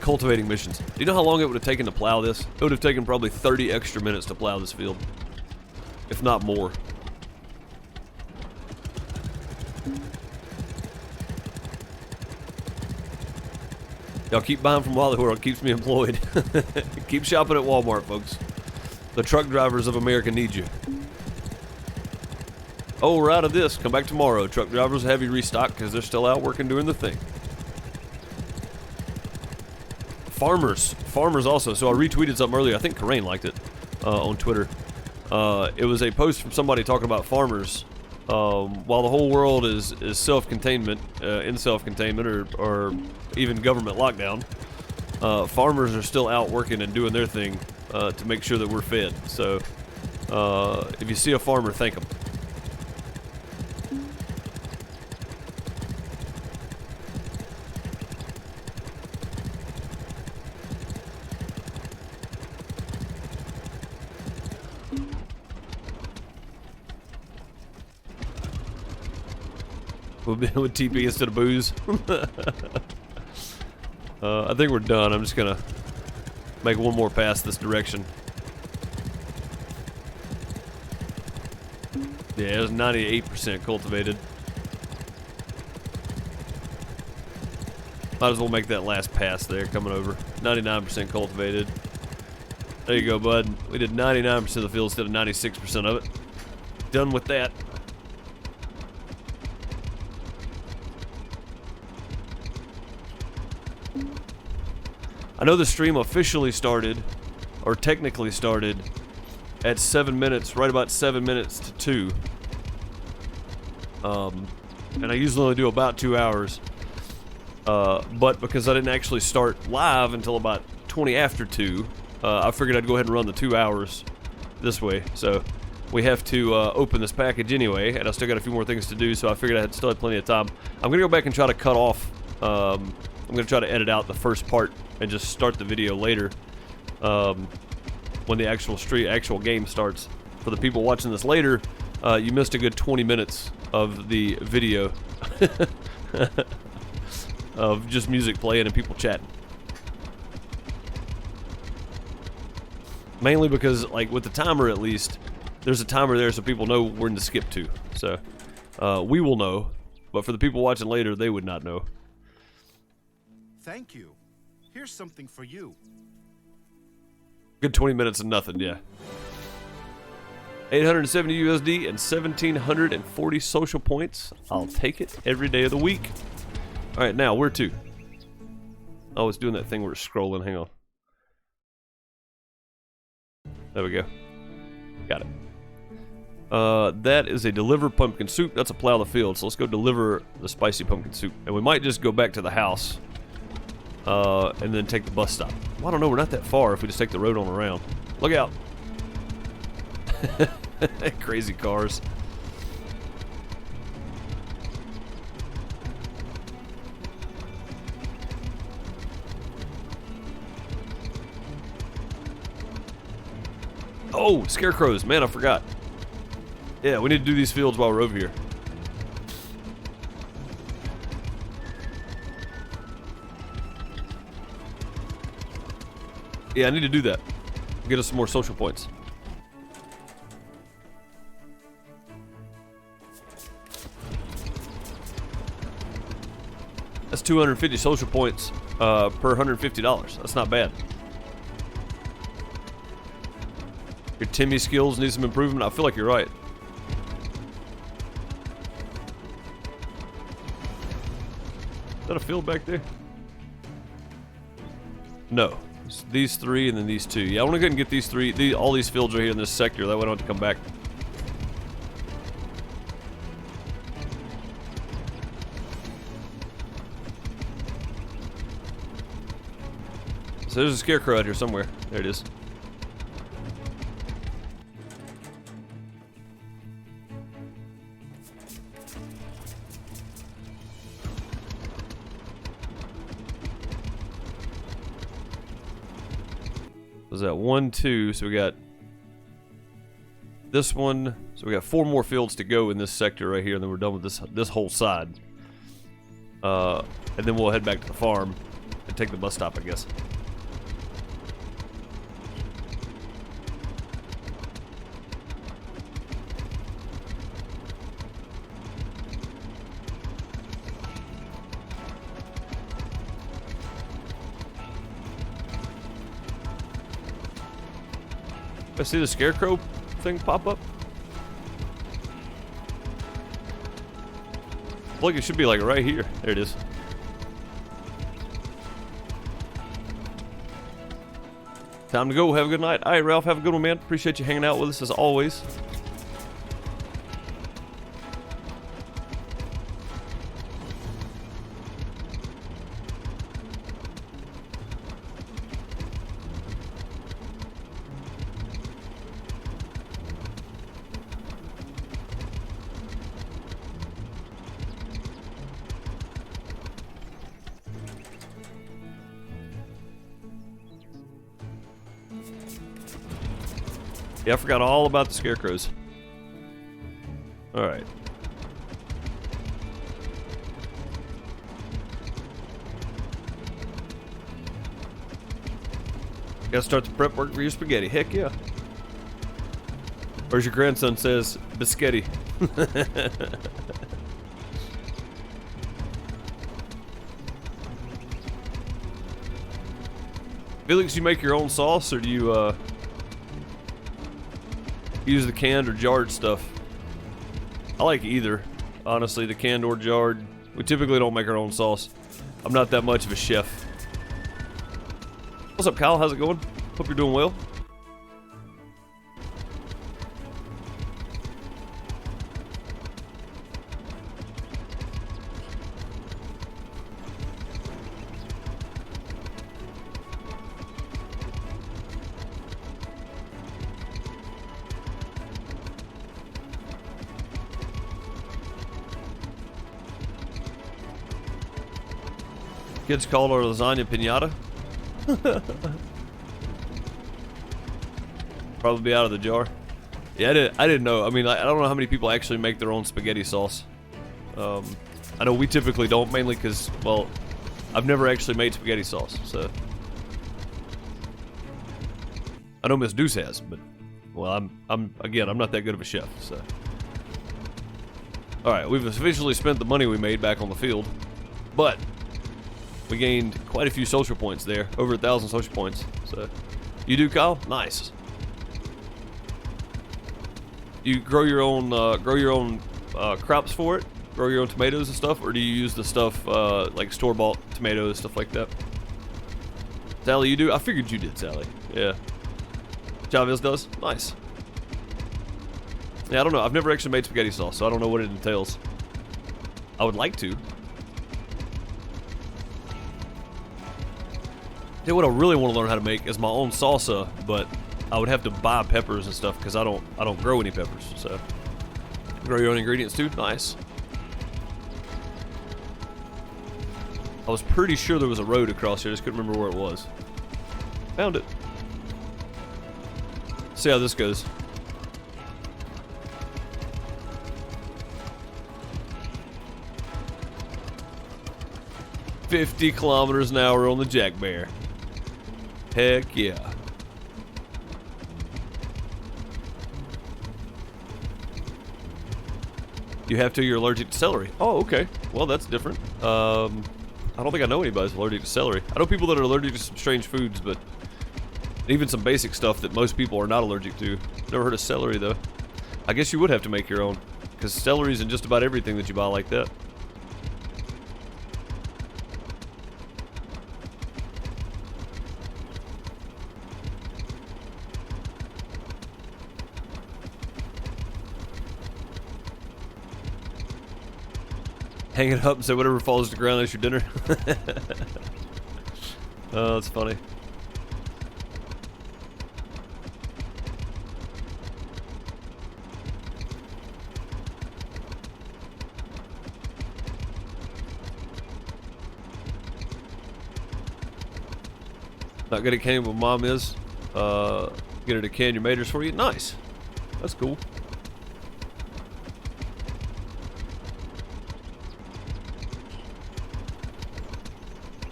Cultivating missions. Do you know how long it would have taken to plow this? It would have taken probably 30 extra minutes to plow this field, if not more. Y'all keep buying from Wally World, keeps me employed. Keep shopping at Walmart, folks. The truck drivers of America need you. Oh, we're out of this. Come back tomorrow. Truck drivers will have you restock because they're still out working doing the thing. Farmers also. So I retweeted something earlier. I think Karain liked it on Twitter. It was a post from somebody talking about farmers. While the whole world is self-containment, in self-containment, or even government lockdown, farmers are still out working and doing their thing to make sure that we're fed. So if you see a farmer, thank them. With TP instead of booze. I think we're done. I'm just gonna make one more pass this direction. Yeah, it was 98% cultivated. Might as well make that last pass there coming over. 99% cultivated. There you go, bud. We did 99% of the field instead of 96% of it. Done with that. I know the stream officially started, or technically started, at 7 minutes, right about 7 minutes to 2. And I usually only do about 2 hours. But because I didn't actually start live until about 20 after 2, I figured I'd go ahead and run the 2 hours this way. So we have to open this package anyway, and I still got a few more things to do, so I figured I still had plenty of time. I'm going to go back and try to cut off, I'm going to try to edit out the first part and just start the video later when the actual game starts. For the people watching this later, you missed a good 20 minutes of the video of just music playing and people chatting. Mainly because, like, with the timer at least, there's a timer there so people know when to skip to. So we will know But for the people watching later, they would not know. Thank you. Here's something for you. Good 20 minutes of nothing, yeah. 870 USD and 1,740 social points. I'll take it every day of the week. Alright, now, where to? Oh, it's doing that thing where it's scrolling. Hang on. There we go. Got it. That is a deliver pumpkin soup. That's a plow the field. So let's go deliver the spicy pumpkin soup. And we might just go back to the house. And then take the bus stop. Well, I don't know. We're not that far if we just take the road on around. Look out. Crazy cars. Oh, scarecrows. Man, I forgot. Yeah, we need to do these fields while we're over here. Yeah, I need to do that. Get us some more social points. That's 250 social points per $150. That's not bad. Your Timmy skills need some improvement. I feel like you're right. Is that a field back there? No. It's these three and then these two. Yeah, I want to go ahead and get these three. All these fields are here in this sector. That way I don't have to come back. So there's a scarecrow out here somewhere. There it is. Was that 1, 2? So we got this one. So we got 4 more fields to go in this sector right here, and then we're done with this whole side. And then we'll head back to the farm and take the bus stop, I guess. I see the scarecrow thing pop up. Look, it should be like right here. There it is. Time to go. Have a good night. All right, Ralph, have a good one, man. Appreciate you hanging out with us as always. Yeah, I forgot all about the scarecrows. Alright. Gotta start the prep work for your spaghetti. Heck yeah. Or as your grandson says, biscotti. Felix, you make your own sauce, or do you, use the canned or jarred stuff? I like either, honestly, the canned or jarred. We typically don't make our own sauce. I'm not that much of a chef. What's up, Kyle? How's it going? Hope you're doing well. Kids call our lasagna piñata. Probably be out of the jar. Yeah, I didn't know. I mean, I don't know how many people actually make their own spaghetti sauce. I know we typically don't, mainly because, well, I've never actually made spaghetti sauce. So I know Miss Deuce has, but well, I'm not that good of a chef. So Alright, we've officially spent the money we made back on the field. But we gained quite a few social points there. Over 1,000 social points. So, you do, Kyle? Nice. You grow your own crops for it? Grow your own tomatoes and stuff? Or do you use the stuff, like store-bought tomatoes, stuff like that? Sally, you do? I figured you did, Sally. Yeah. Chavez does? Nice. Yeah, I don't know. I've never actually made spaghetti sauce, so I don't know what it entails. I would like to. Yeah, what I really want to learn how to make is my own salsa, but I would have to buy peppers and stuff because I don't grow any peppers. So, grow your own ingredients too. Nice. I was pretty sure there was a road across here. I just couldn't remember where it was. Found it. See how this goes. "50 kilometers an hour on the Jack Bear." Heck yeah. You have to, you're allergic to celery. Oh, okay. Well, that's different. I don't think I know anybody who's allergic to celery. I know people that are allergic to some strange foods, but even some basic stuff that most people are not allergic to. Never heard of celery, though. I guess you would have to make your own, because celery's in just about everything that you buy like that. Hang it up and say whatever falls to the ground is your dinner. Oh, that's funny. Not good at canning, but mom is. Get her to can your maters for you. Nice. That's cool.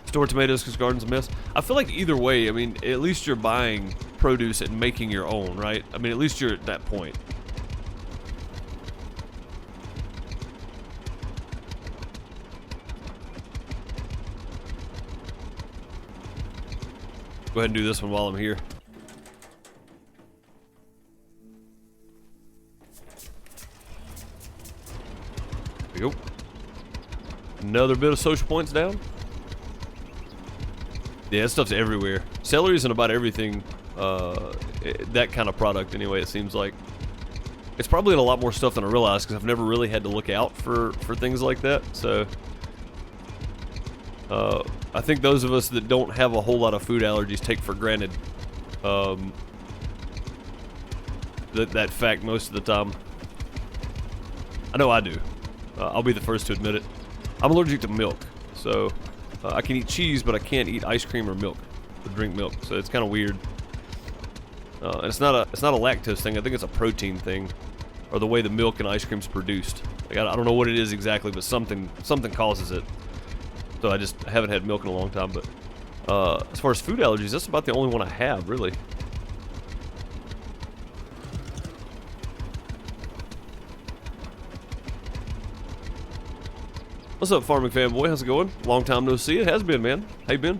Store tomatoes because garden's a mess. I feel like either way, I mean, at least you're buying produce and making your own, right? I mean, at least you're at that point. Go ahead and do this one while I'm here. There we go. Another bit of social points down. Yeah, that stuff's everywhere. Celery's in about everything, that kind of product anyway, it seems like. It's probably in a lot more stuff than I realized, because I've never really had to look out for things like that, so... I think those of us that don't have a whole lot of food allergies take for granted, that fact most of the time. I know I do. I'll be the first to admit it. I'm allergic to milk, so... I can eat cheese, but I can't eat ice cream or milk, or drink milk, so it's kind of weird. And it's not a lactose thing. I think it's a protein thing, or the way the milk and ice cream's produced. Like, I don't know what it is exactly, but something causes it. So I haven't had milk in a long time. But as far as food allergies, that's about the only one I have, really. What's up, farming fanboy? How's it going? Long time no see. It has been, man. How you been?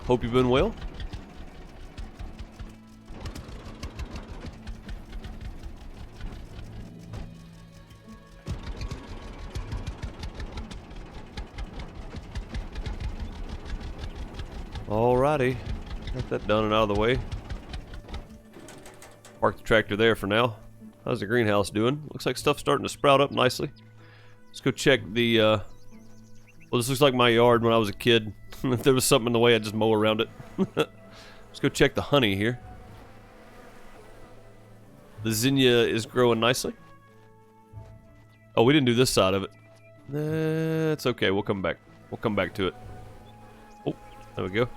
Hope you've been well. Alrighty. Got that done and out of the way. Park the tractor there for now. How's the greenhouse doing? Looks like stuff's starting to sprout up nicely. Let's go check the, well, this looks like my yard when I was a kid. If there was something in the way, I'd just mow around it. Let's go check the honey here. The zinnia is growing nicely. Oh, we didn't do this side of it. It's okay, we'll come back. We'll come back to it. Oh, there we go.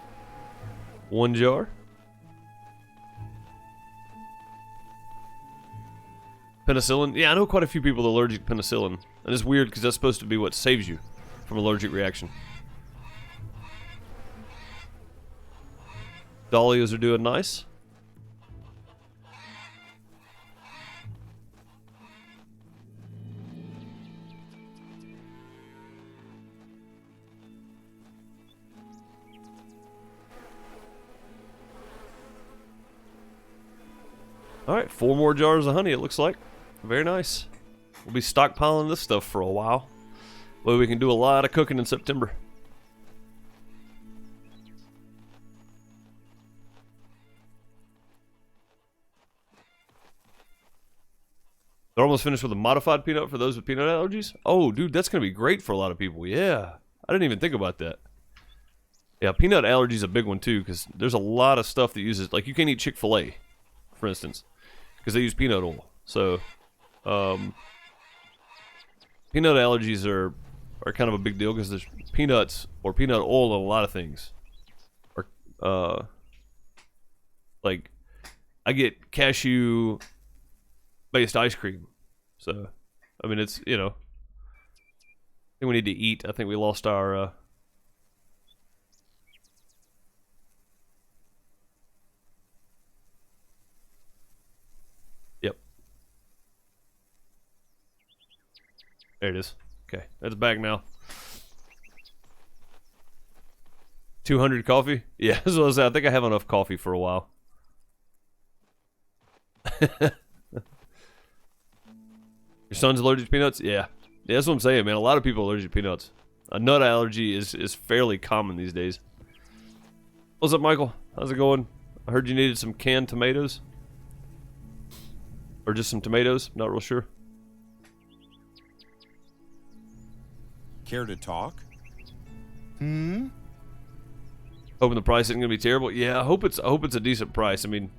One jar. Penicillin. Yeah, I know quite a few people that are allergic to penicillin. And it's weird because that's supposed to be what saves you from allergic reaction. Dahlias are doing nice. Alright, 4 more jars of honey, it looks like. Very nice. We'll be stockpiling this stuff for a while. Well, we can do a lot of cooking in September. They're almost finished with a modified peanut for those with peanut allergies. Oh, dude, that's going to be great for a lot of people. Yeah, I didn't even think about that. Yeah, peanut allergy is a big one, too, because there's a lot of stuff that uses... Like, you can't eat Chick-fil-A, for instance, because they use peanut oil. So, peanut allergies are kind of a big deal because there's peanuts or peanut oil in a lot of things. Or, like, I get cashew-based ice cream. So, I mean, it's, you know, I think we need to eat. I think we lost our, Yep. There it is. Okay, that's back now. 200 coffee? Yeah, as well as I think I have enough coffee for a while. Your son's allergic to peanuts? Yeah. Yeah, that's what I'm saying, man. A lot of people are allergic to peanuts. A nut allergy is fairly common these days. What's up, Michael? How's it going? I heard you needed some canned tomatoes. Or just some tomatoes. Not real sure. Care to talk? Hmm? Hoping the price isn't going to be terrible. Yeah, I hope it's a decent price. I mean,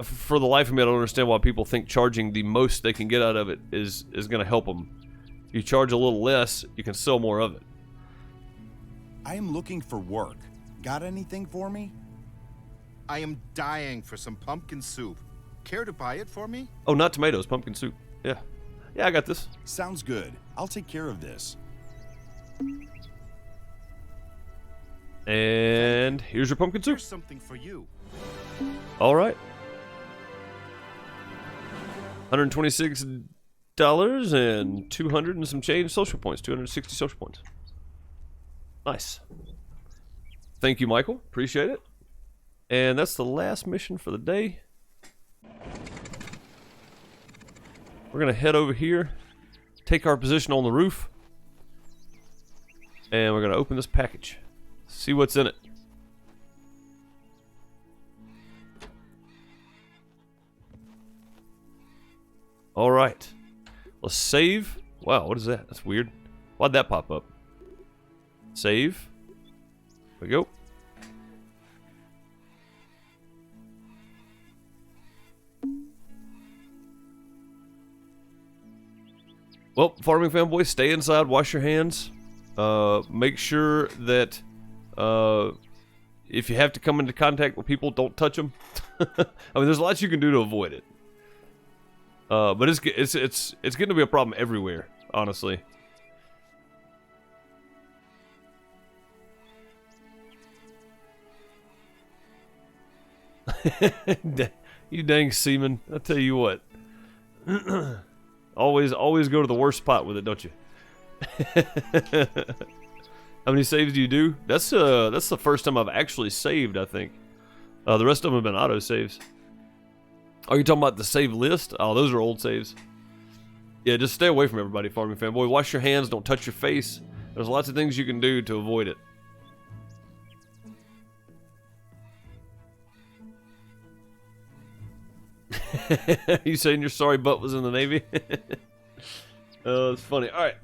for the life of me, I don't understand why people think charging the most they can get out of it is going to help them. You charge a little less, you can sell more of it. I am looking for work. Got anything for me? I am dying for some pumpkin soup. Care to buy it for me? Oh, not tomatoes, pumpkin soup. Yeah. Yeah, I got this. Sounds good. I'll take care of this. And here's your pumpkin soup. Here's something for you. All right. $126 and 200 and some change social points. 260 social points. Nice. Thank you, Michael. Appreciate it. And that's the last mission for the day. We're going to head over here, take our position on the roof, and we're going to open this package. See what's in it. All right. Let's save. Wow, what is that? That's weird. Why'd that pop up? Save. There we go. Well, farming fanboys, stay inside, wash your hands. Make sure that if you have to come into contact with people, don't touch them. I mean, there's lots you can do to avoid it. But it's getting to be a problem everywhere, honestly. You dang seaman! I tell you what. Always go to the worst spot with it, don't you? How many saves do you do? That's the first time I've actually saved, I think. The rest of them have been auto saves. Are you talking about the save list? Oh, those are old saves. Yeah, just stay away from everybody, farming fanboy. Wash your hands, don't touch your face. There's lots of things you can do to avoid it. You saying your sorry butt was in the Navy? It's funny. Alright.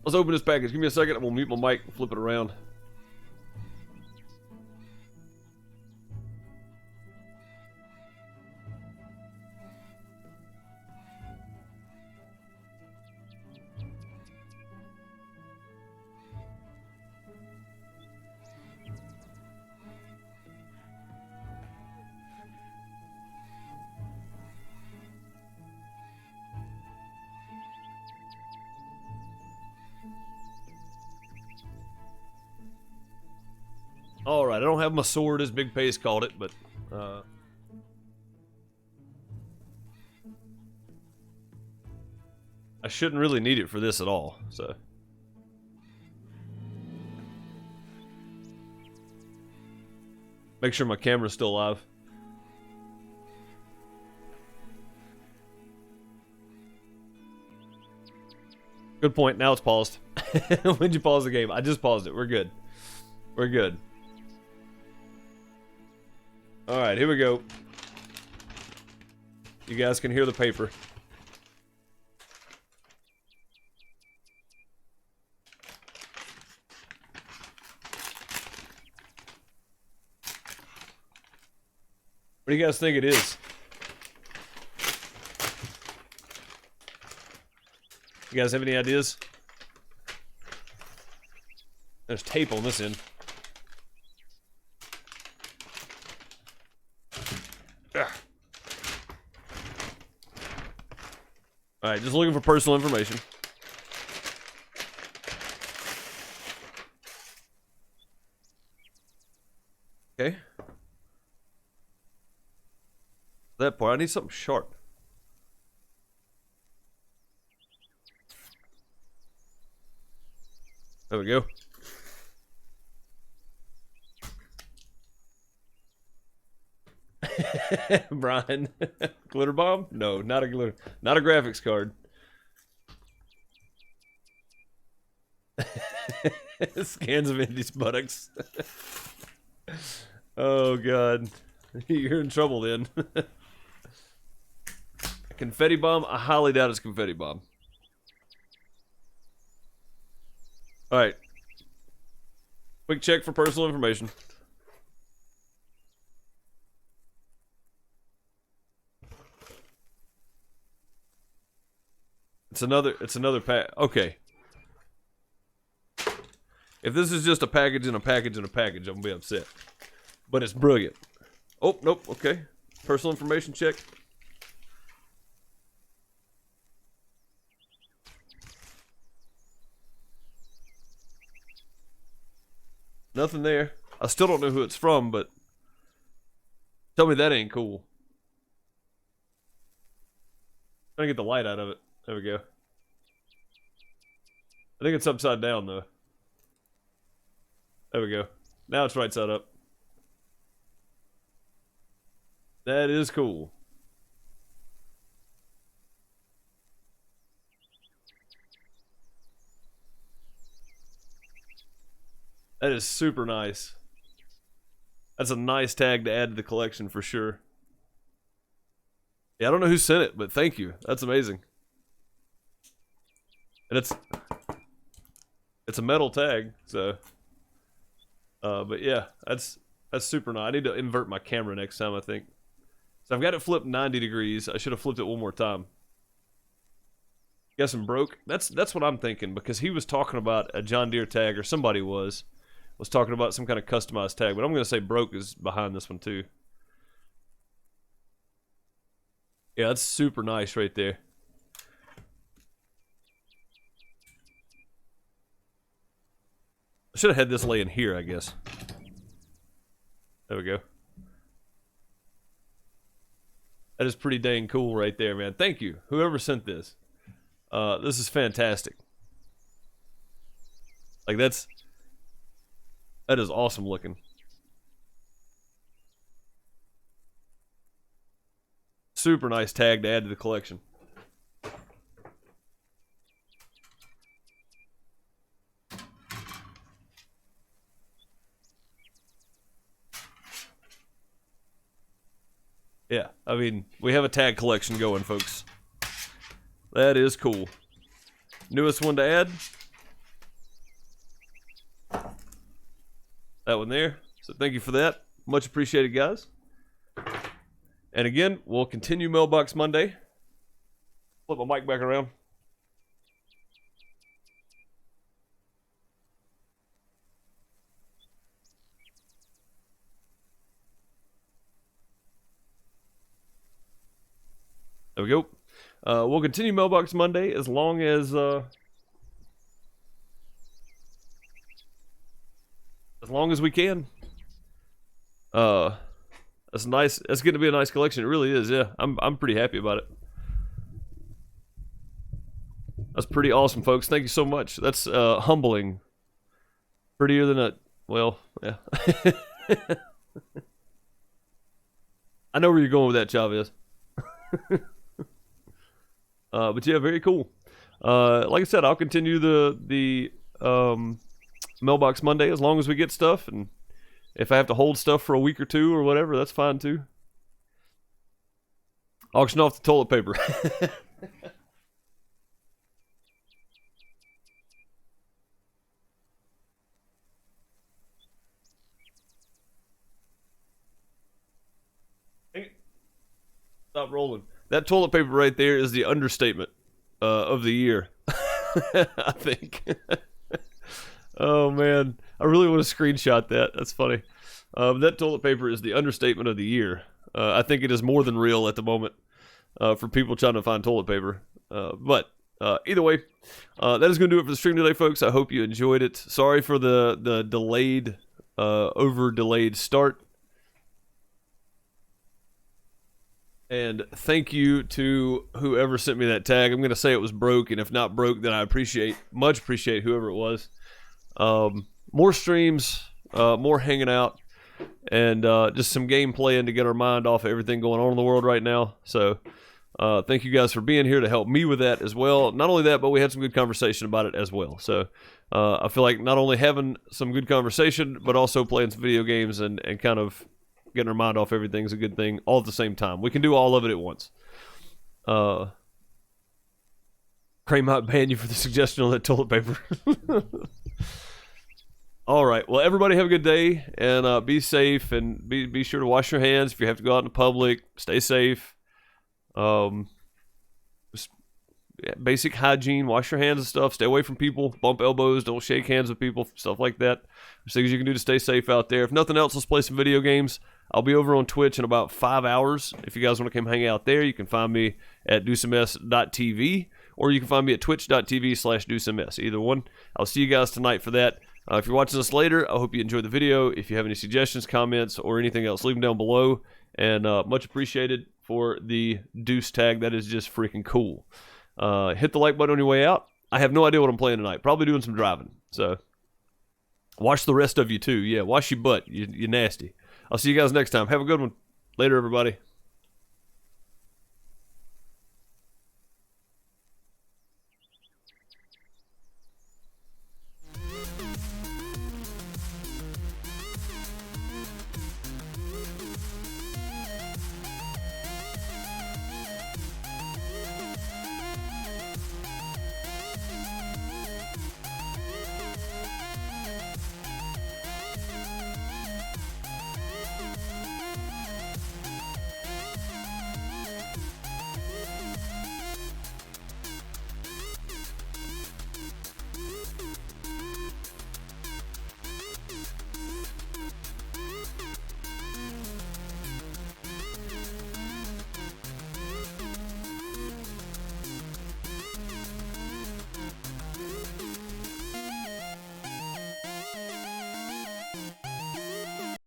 Let's open this package. Give me a second. I'm going to mute my mic and flip it around. Alright, I don't have my sword as Big Pace called it, but I shouldn't really need it for this at all, so. Make sure my camera's still live. Good point. Now it's paused. When'd you pause the game? I just paused it. We're good. We're good. Alright, here we go. You guys can hear the paper. What do you guys think it is? You guys have any ideas? There's tape on this end. Alright, just looking for personal information. Okay. That part, I need something sharp. There we go. Brian, glitter bomb? No, not a glitter, not a graphics card. Scans of Indy's buttocks. Oh god, you're in trouble then. A confetti bomb? I highly doubt it's confetti bomb. All right, quick check for personal information. It's another pack. Okay. If this is just a package and a package and a package, I'm gonna be upset. But it's brilliant. Oh, nope, okay. Personal information check. Nothing there. I still don't know who it's from, but tell me that ain't cool. Trying to get the light out of it. There we go. I think it's upside down though. There we go. Now it's right side up. That is cool. That is super nice. That's a nice tag to add to the collection for sure. Yeah, I don't know who sent it, but thank you. That's amazing. And it's a metal tag, so but yeah, that's super nice. I need to invert my camera next time, I think. So I've got it flipped 90 degrees. I should have flipped it one more time. Guessing broke. That's what I'm thinking, because he was talking about a John Deere tag, or somebody was talking about some kind of customized tag, but I'm gonna say broke is behind this one too. Yeah, that's super nice right there. I should have had this laying here, I guess. There we go. That is pretty dang cool right there, man. Thank you, whoever sent this. This is fantastic. Like that is awesome looking. Super nice tag to add to the collection. Yeah, I mean, we have a tag collection going, folks. That is cool. Newest one to add. That one there. So thank you for that. Much appreciated, guys. And again, we'll continue Mailbox Monday. Flip my mic back around. There we go. We'll continue Mailbox Monday as long as we can. That's nice. That's going to be a nice collection. It really is. Yeah, I'm pretty happy about it. That's pretty awesome, folks. Thank you so much. That's humbling. Prettier than a, well, yeah. I know where you're going with that, Chavez. But yeah, very cool. like I said, I'll continue the Mailbox Monday as long as we get stuff, and if I have to hold stuff for a week or two or whatever, that's fine too. Auction off the toilet paper. Stop rolling. That toilet paper right there is the understatement of the year. I think. Oh man, I really want to screenshot that. That's funny. That toilet paper is the understatement of the year. I think it is more than real at the moment for people trying to find toilet paper. But either way, that is going to do it for the stream today, folks. I hope you enjoyed it. Sorry for the delayed, over-delayed start. And thank you to whoever sent me that tag. I'm going to say it was broke, and if not broke, then I much appreciate whoever it was. More streams, more hanging out, and just some gameplay and to get our mind off of everything going on in the world right now. So thank you guys for being here to help me with that as well. Not only that, but we had some good conversation about it as well. So I feel like not only having some good conversation, but also playing some video games and kind of getting our mind off everything is a good thing all at the same time. We can do all of it at once. Cray might ban you for the suggestion on that toilet paper. All right. Well, everybody have a good day, and be safe, and be sure to wash your hands if you have to go out in public. Stay safe. Just basic hygiene. Wash your hands and stuff. Stay away from people. Bump elbows. Don't shake hands with people. Stuff like that. There's things you can do to stay safe out there. If nothing else, let's play some video games. I'll be over on Twitch in about 5 hours. If you guys want to come hang out there, you can find me at deucems.tv, or you can find me at twitch.tv/deucems. Either one. I'll see you guys tonight for that. If you're watching this later, I hope you enjoyed the video. If you have any suggestions, comments, or anything else, leave them down below. And much appreciated for the Deuce tag. That is just freaking cool. Hit the like button on your way out. I have no idea what I'm playing tonight. Probably doing some driving. So watch the rest of you too. Yeah, wash your butt. You nasty. I'll see you guys next time. Have a good one. Later, everybody.